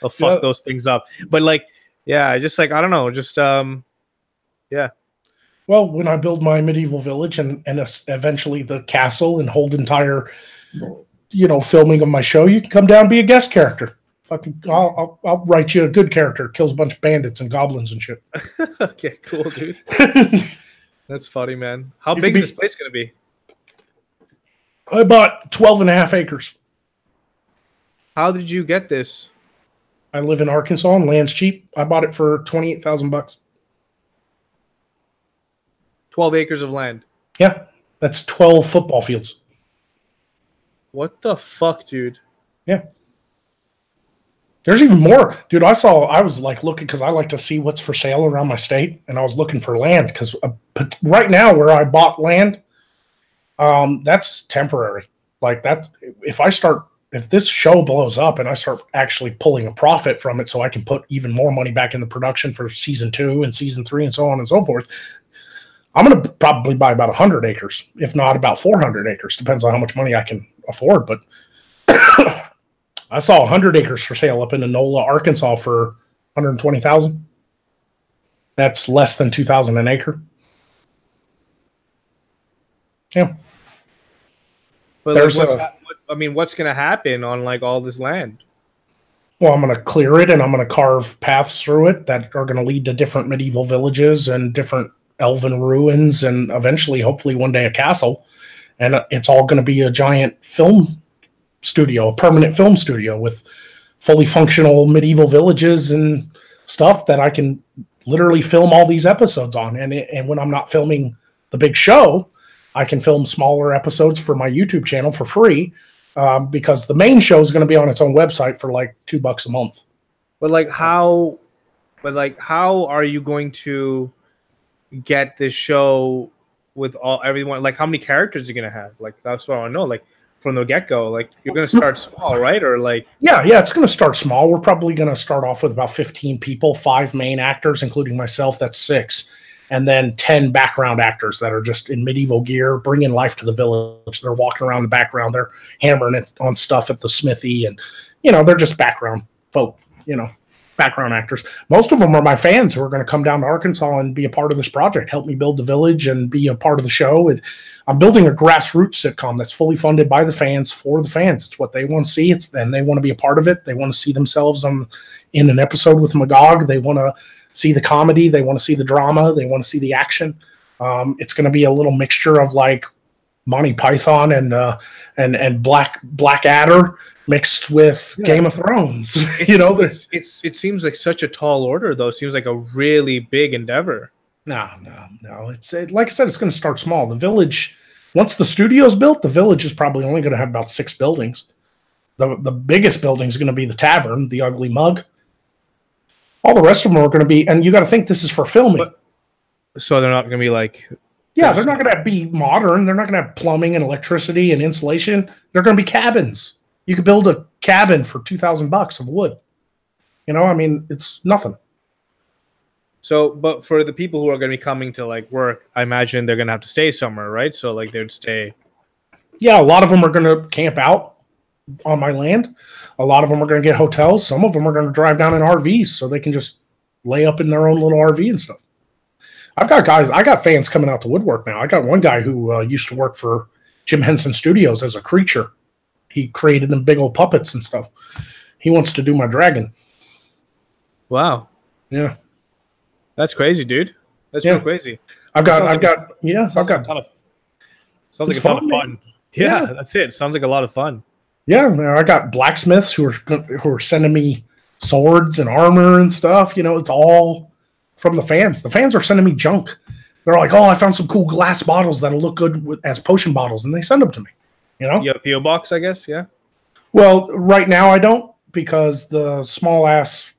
I'll fuck those things up. But like, yeah, just like, I don't know, just, yeah. Well, when I build my medieval village and eventually the castle and hold entire, you know, filming of my show, you can come down and be a guest character. Fucking, I'll write you a good character. Kills a bunch of bandits and goblins and shit. Okay, cool, dude. That's funny, man. How big is this place going to be? I bought 12.5 acres. How did you get this? I live in Arkansas and land's cheap. I bought it for $28,000. 12 acres of land. Yeah, that's 12 football fields. What the fuck, dude? Yeah. There's even more. Dude, I was like looking because I like to see what's for sale around my state, and I was looking for land because right now where I bought land, that's temporary. Like that, if this show blows up and I start actually pulling a profit from it so I can put even more money back in the production for season 2 and season 3 and so on and so forth, I'm going to probably buy about 100 acres, if not about 400 acres. Depends on how much money I can afford. But I saw 100 acres for sale up in Enola, Arkansas for $120,000. That's less than $2,000 an acre. Yeah. But there's what's going to happen on like all this land? Well, I'm going to clear it and I'm going to carve paths through it that are going to lead to different medieval villages and different elven ruins and eventually, hopefully one day, a castle. And it's all going to be a giant film studio, a permanent film studio with fully functional medieval villages and stuff that I can literally film all these episodes on. And when I'm not filming the big show, I can film smaller episodes for my YouTube channel for free because the main show is going to be on its own website for like $2 a month. But how are you going to get this show with everyone? Like, how many characters are you gonna have? Like, that's what I want to know. Like, from the get-go, like, you're gonna start small, right? Or like, yeah, it's gonna start small. We're probably gonna start off with about 15 people, 5 main actors, including myself. That's 6, and then 10 background actors that are just in medieval gear, bringing life to the village. They're walking around the background. They're hammering it on stuff at the smithy, and they're just background folk. Background actors. Most of them are my fans who are going to come down to Arkansas and be a part of this project, help me build the village and be a part of the show. I'm building a grassroots sitcom that's fully funded by the fans for the fans. It's what they want to see. Then they want to be a part of it. They want to see themselves in an episode with Magog. They want to see the comedy. They want to see the drama. They want to see the action. It's going to be a little mixture of like Monty Python and Blackadder mixed with Game of Thrones. It seems like such a tall order, though. It seems like a really big endeavor. No. It's like I said, it's going to start small. The village, once the studio's built, the village is probably only going to have about 6 buildings. The biggest building is going to be the tavern, the Ugly Mug. All the rest of them are going to be, and you got to think this is for filming. So they're not going to be like. Yeah, they're not going to be modern. They're not going to have plumbing and electricity and insulation. They're going to be cabins. You could build a cabin for $2,000 of wood. It's nothing. So, but for the people who are going to be coming to like work, I imagine they're going to have to stay somewhere, right? So like they'd stay. Yeah, a lot of them are going to camp out on my land. A lot of them are going to get hotels. Some of them are going to drive down in RVs so they can just lay up in their own little RV and stuff. I got fans coming out to woodwork now. I got one guy who used to work for Jim Henson Studios as a creature. He created them big old puppets and stuff. He wants to do my dragon. Wow. Yeah. That's crazy, dude. That's real crazy. I've got a ton of fun. Yeah, that's it. Sounds like a lot of fun. Yeah, I got blacksmiths who are sending me swords and armor and stuff. It's all from the fans. The fans are sending me junk. They're like, "Oh, I found some cool glass bottles that'll look good as potion bottles," and they send them to me. You have a P.O. box, I guess. Yeah. Well, right now I don't, because the small ass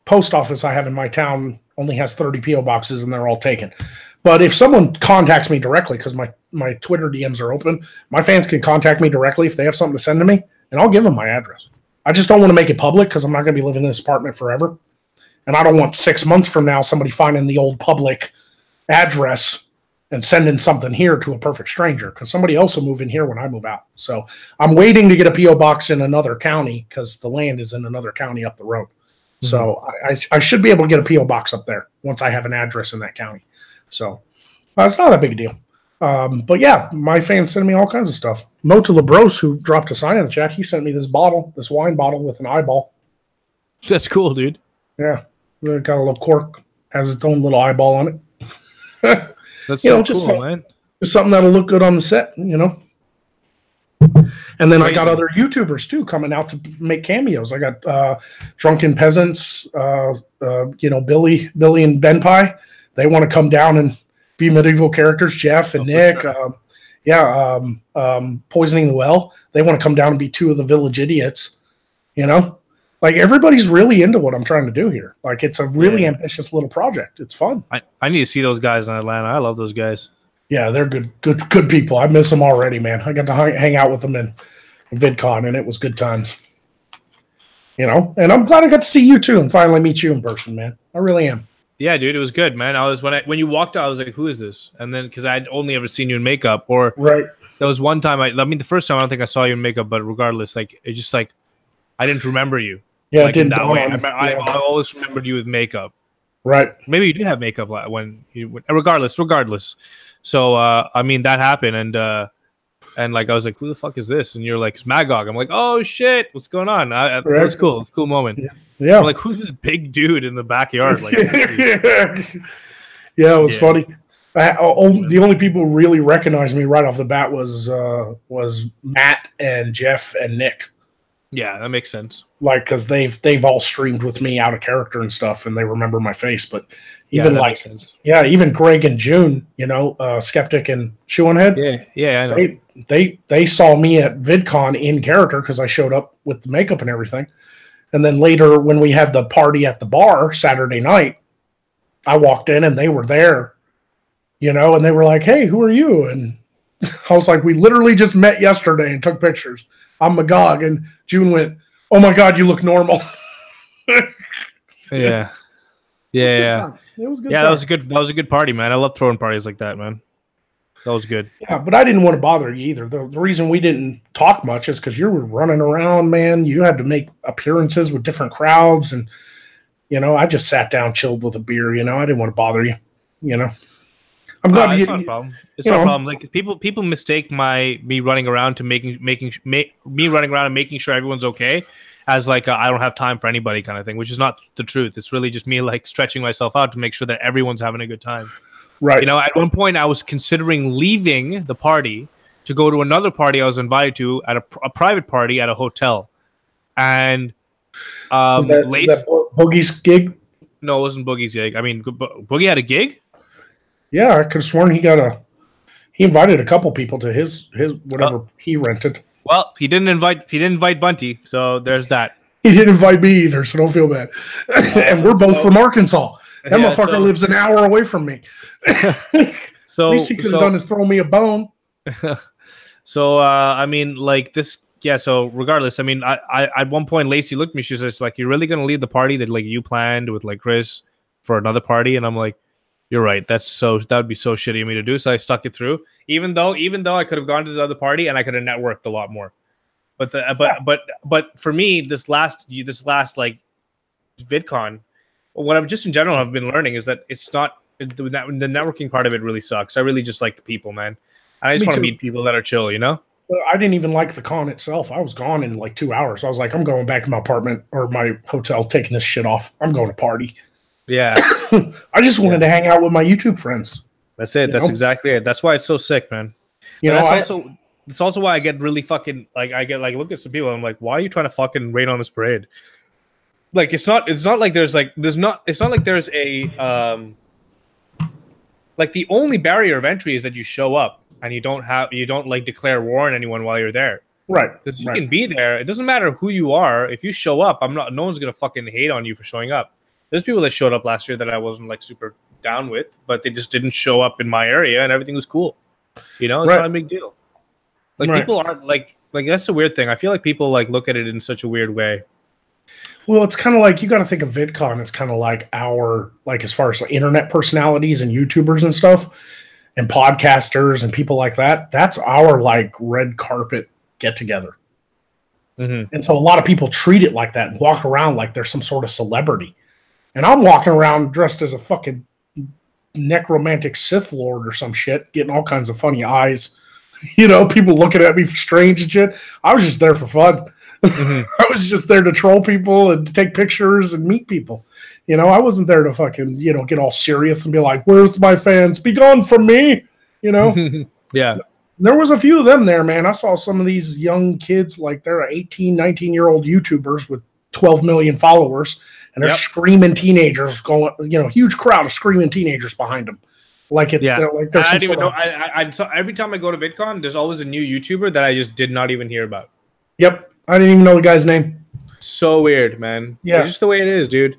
post office I have in my town only has 30 PO boxes and they're all taken. But if someone contacts me directly, because my Twitter DMs are open, my fans can contact me directly if they have something to send to me, and I'll give them my address. I just don't want to make it public because I'm not going to be living in this apartment forever. And I don't want 6 months from now somebody finding the old public address and sending something here to a perfect stranger, because somebody else will move in here when I move out. So I'm waiting to get a PO box in another county because the land is in another county up the road. Mm-hmm. So I should be able to get a PO box up there once I have an address in that county. So it's not that big a deal. But yeah, my fans send me all kinds of stuff. Mo to Labros, who dropped a sign in the chat, he sent me this wine bottle with an eyeball. That's cool, dude. Yeah. It got a little cork, has its own little eyeball on it. That's so cool, man. Just something that'll look good on the set, you know. And then I got other YouTubers too coming out to make cameos. I got Drunken Peasants, you know, Billy and Ben Pie. They want to come down and be medieval characters. Jeff and Nick, sure. Poisoning the Well. They want to come down and be two of the village idiots. You know, like everybody's really into what I'm trying to do here. Like it's a really ambitious little project. It's fun. I need to see those guys in Atlanta. I love those guys. Yeah, they're good people. I miss them already, man. I got to hang out with them in VidCon, and it was good times. You know, and I'm glad I got to see you too and finally meet you in person, man. I really am. Yeah, dude, it was good, man. I was when you walked out, I was like, "Who is this?" And then because I'd only ever seen you in makeup, or there was one time. I mean, the first time I don't think I saw you in makeup, but regardless, like it's just like I didn't remember you. Yeah, like, it didn't. That way. I always remembered you with makeup. Right. Maybe you did have makeup when you. Regardless. So I mean, that happened, and like I was like, "Who the fuck is this?" And you're like, "It's Magog." I'm like, "Oh shit, what's going on?" It was cool. It's a cool moment. Yeah. I'm like, who's this big dude in the backyard? Like, it was funny. The only people who really recognized me right off the bat was Matt and Jeff and Nick. Yeah, that makes sense. Like, because they've all streamed with me out of character and stuff, and they remember my face. But even even Greg and June, you know, Skeptic and Shoeonhead. Yeah, I know. They saw me at VidCon in character because I showed up with the makeup and everything. And then later, when we had the party at the bar Saturday night, I walked in and they were there, you know, and they were like, "Hey, who are you?" And I was like, "We literally just met yesterday and took pictures. I'm Magog." And June went, "Oh my God, you look normal." Yeah. It was good. Yeah, that was a good party, man. I love throwing parties like that, man. That was good. Yeah, but I didn't want to bother you either. The reason we didn't talk much is because you were running around, man. You had to make appearances with different crowds, and you know, I just sat down, chilled with a beer. You know, I didn't want to bother you. You know, I'm glad. It's not a problem. It's not a problem. Like people mistake me running around to making running around and making sure everyone's okay as like I don't have time for anybody kind of thing, which is not the truth. It's really just me like stretching myself out to make sure that everyone's having a good time. Right. You know, at one point I was considering leaving the party to go to another party I was invited to at a private party at a hotel. And was that Boogie's gig? No, it wasn't Boogie's gig. I mean, Boogie had a gig? Yeah, I could have sworn he invited a couple people to his whatever he rented. Well, he didn't invite Bunty, so there's that. He didn't invite me either, so don't feel bad. And we're both from Arkansas. That motherfucker lives an hour away from me. So at least he could have done is throw me a bone. So I mean, like this. Yeah. So regardless, I mean, I at one point Lacey looked at me. She's just like, "You're really gonna leave the party that like you planned with like Chris for another party?" And I'm like, "You're right. That would be so shitty of me to do." So I stuck it through, even though I could have gone to the other party and I could have networked a lot more. But for me, this last like VidCon, what I've just in general have been learning is that it's not the networking part of it really sucks. I really just like the people, man. And I just want to meet people that are chill, you know? I didn't even like the con itself. I was gone in like 2 hours. I was like, I'm going back to my apartment or my hotel, taking this shit off. I'm going to party. Yeah. I just wanted to hang out with my YouTube friends. That's it. That's exactly it. That's why it's so sick, man. You know, it's also why I get really fucking like look at some people. I'm like, why are you trying to fucking rain on this parade? Like it's not like it's not like there's a like the only barrier of entry is that you show up and you don't like declare war on anyone while you're there. Right. Because you can be there. It doesn't matter who you are. If you show up, no one's gonna fucking hate on you for showing up. There's people that showed up last year that I wasn't like super down with, but they just didn't show up in my area, and everything was cool. You know, it's not a big deal. Like people aren't like that's the weird thing. I feel like people like look at it in such a weird way. Well, it's kind of like you got to think of VidCon. It's kind of like our like as far as like internet personalities and YouTubers and stuff, and podcasters and people like that. That's our like red carpet get together. And so a lot of people treat it like that and walk around like they're some sort of celebrity. And I'm walking around dressed as a fucking necromantic Sith Lord or some shit, getting all kinds of funny eyes. You know, people looking at me strange and shit. I was just there for fun. I was just there to troll people and to take pictures and meet people. You know, I wasn't there to fucking, you know, get all serious and be like, where's my fans? Be gone from me. You know? Yeah. There was a few of them there, man. I saw some of these young kids, like they're 18, 19-year-old YouTubers with 12 million followers, and they're screaming teenagers going, you know, huge crowd of screaming teenagers behind them. Like it, like I didn't even know. Every time I go to VidCon, there's always a new YouTuber that I just did not even hear about. Yep. I didn't even know the guy's name. So weird, man. Yeah. It's just the way it is, dude.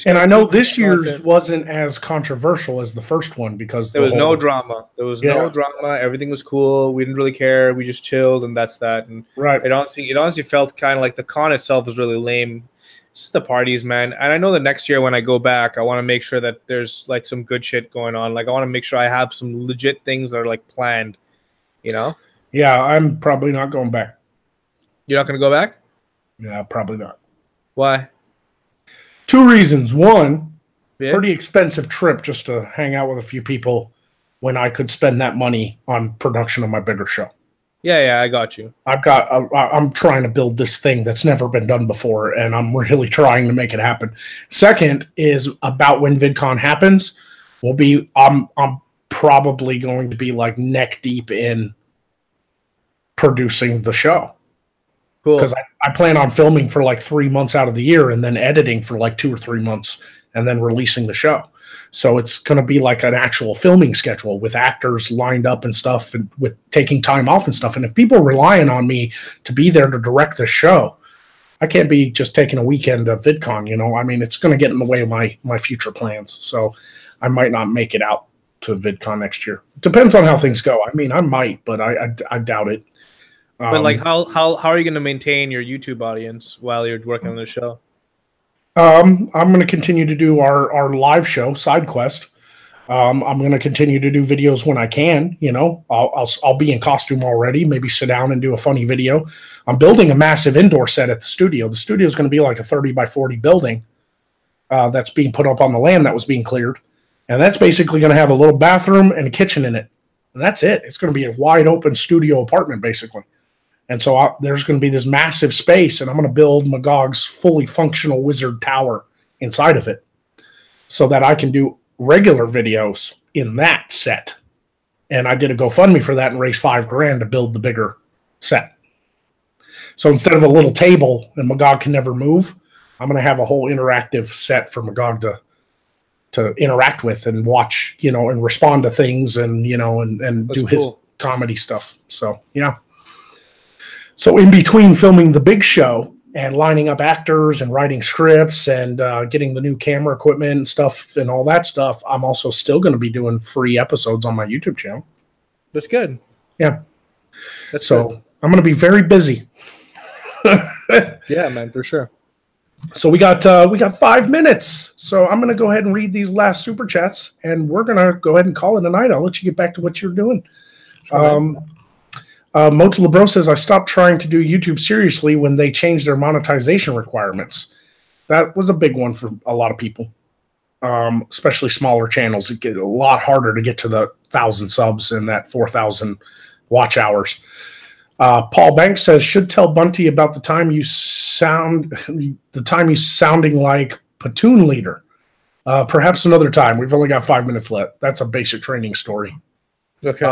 And I know this year's wasn't as controversial as the first one because there was no drama. There was no drama. Everything was cool. We didn't really care. We just chilled, and that's that. And it honestly felt kind of like the con itself was really lame. It's just the parties, man. And I know that next year when I go back, I want to make sure that there's like some good shit going on. Like I want to make sure I have some legit things that are like planned. You know? Yeah, I'm probably not going back. You're not going to go back? Yeah, probably not. Why? 2 reasons. One, pretty expensive trip just to hang out with a few people when I could spend that money on production of my bigger show. Yeah, I got you. I'm trying to build this thing that's never been done before, and I'm really trying to make it happen. Second is about when VidCon happens. I'm probably going to be like neck deep in producing the show. Cool. Because I plan on filming for like 3 months out of the year and then editing for like 2 or 3 months and then releasing the show. So it's going to be like an actual filming schedule with actors lined up and stuff and with taking time off and stuff. And if people are relying on me to be there to direct the show, I can't be just taking a weekend of VidCon, you know? I mean, it's going to get in the way of my future plans. So I might not make it out to VidCon next year. It depends on how things go. I mean, I might, but I doubt it. But like, how are you going to maintain your YouTube audience while you're working on the show? I'm going to continue to do our live show, Side Quest. I'm going to continue to do videos when I can. You know, I'll be in costume already. Maybe sit down and do a funny video. I'm building a massive indoor set at the studio. The studio is going to be like a 30 by 40 building that's being put up on the land that was being cleared, and that's basically going to have a little bathroom and a kitchen in it, and that's it. It's going to be a wide open studio apartment basically. And so there's going to be this massive space, and I'm going to build Magog's fully functional wizard tower inside of it so that I can do regular videos in that set. And I did a GoFundMe for that and raised $5,000 to build the bigger set. So instead of a little table and Magog can never move, I'm going to have a whole interactive set for Magog to interact with and watch, you know, and respond to things and, you know, and do his comedy stuff. So, yeah. So in between filming the big show and lining up actors and writing scripts and getting the new camera equipment and stuff and all that stuff, I'm also still going to be doing free episodes on my YouTube channel. That's good. Yeah. That's so good. I'm going to be very busy. Yeah, man, for sure. So we got 5 minutes. So I'm going to go ahead and read these last super chats, and we're going to go ahead and call it a night. I'll let you get back to what you're doing. Mota Lebro says, I stopped trying to do YouTube seriously when they changed their monetization requirements. That was a big one for a lot of people, especially smaller channels. It gets a lot harder to get to the 1,000 subs and that 4,000 watch hours. Paul Banks says, should tell Bunty about the time you sounding like platoon leader. Perhaps another time. We've only got 5 minutes left. That's a basic training story. Okay.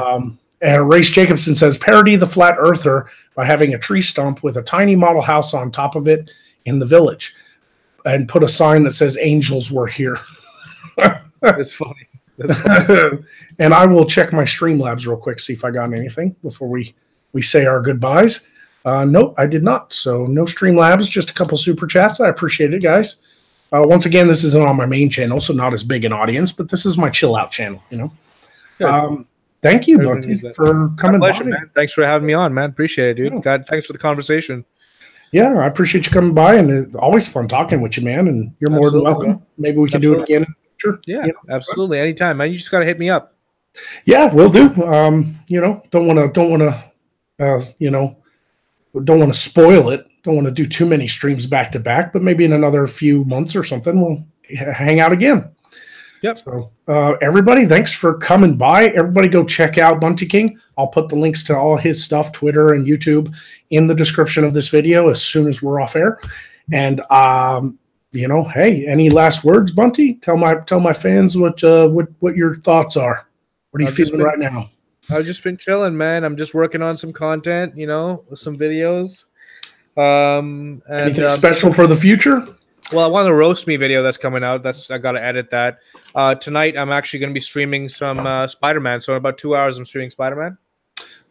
And Race Jacobson says, parody the flat earther by having a tree stump with a tiny model house on top of it in the village and put a sign that says angels were here. That's funny. That's funny. And I will check my Streamlabs real quick, see if I got anything before we say our goodbyes. Nope, I did not. So no Streamlabs, just a couple super chats. I appreciate it, guys. Once again, this isn't on my main channel, so not as big an audience, but this is my chill out channel, you know. Thank you, Bunty, for coming by. Man. Thanks for having me on, man. Appreciate it, dude. God, thanks for the conversation. Yeah, I appreciate you coming by, and it's always fun talking with you, man. And you're more than welcome. Maybe we can do it again in the future. Yeah, absolutely. Anytime, man. You just got to hit me up. Yeah, we'll do. You know, don't want to, you know, don't want to spoil it. Don't want to do too many streams back to back, but maybe in another few months or something, we'll hang out again. Yep. So, everybody, thanks for coming by. Everybody go check out Bunty King. I'll put the links to all his stuff, Twitter and YouTube, in the description of this video as soon as we're off air. And, you know, hey, any last words, Bunty? Tell my fans what your thoughts are. What are you feeling right now? I've just been chilling, man. I'm just working on some content, you know, with some videos. Anything special for the future? Well, I want the roast me video that's coming out. I got to edit that. Tonight, I'm actually going to be streaming some Spider-Man. So in about 2 hours, I'm streaming Spider-Man.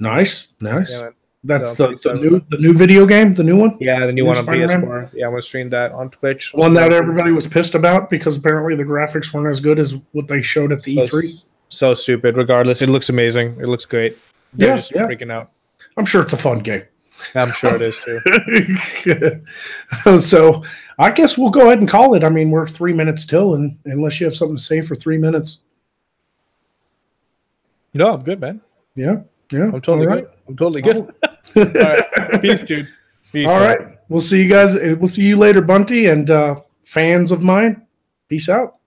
Nice. Yeah, that's the new video game, the new one? Yeah, the new one on PS4. Yeah, I'm going to stream that on Twitch. One that everybody was pissed about because apparently the graphics weren't as good as what they showed at the E3. So stupid. Regardless, it looks amazing. It looks great. They're just freaking out. I'm sure it's a fun game. I'm sure it is too. So I guess we'll go ahead and call it. I mean, we're 3 minutes till, and unless you have something to say for 3 minutes. No, I'm good, man. Yeah. I'm totally good. I'm totally good. All right. Peace, dude. Peace. All right. We'll see you guys. We'll see you later, Bunty, and fans of mine. Peace out.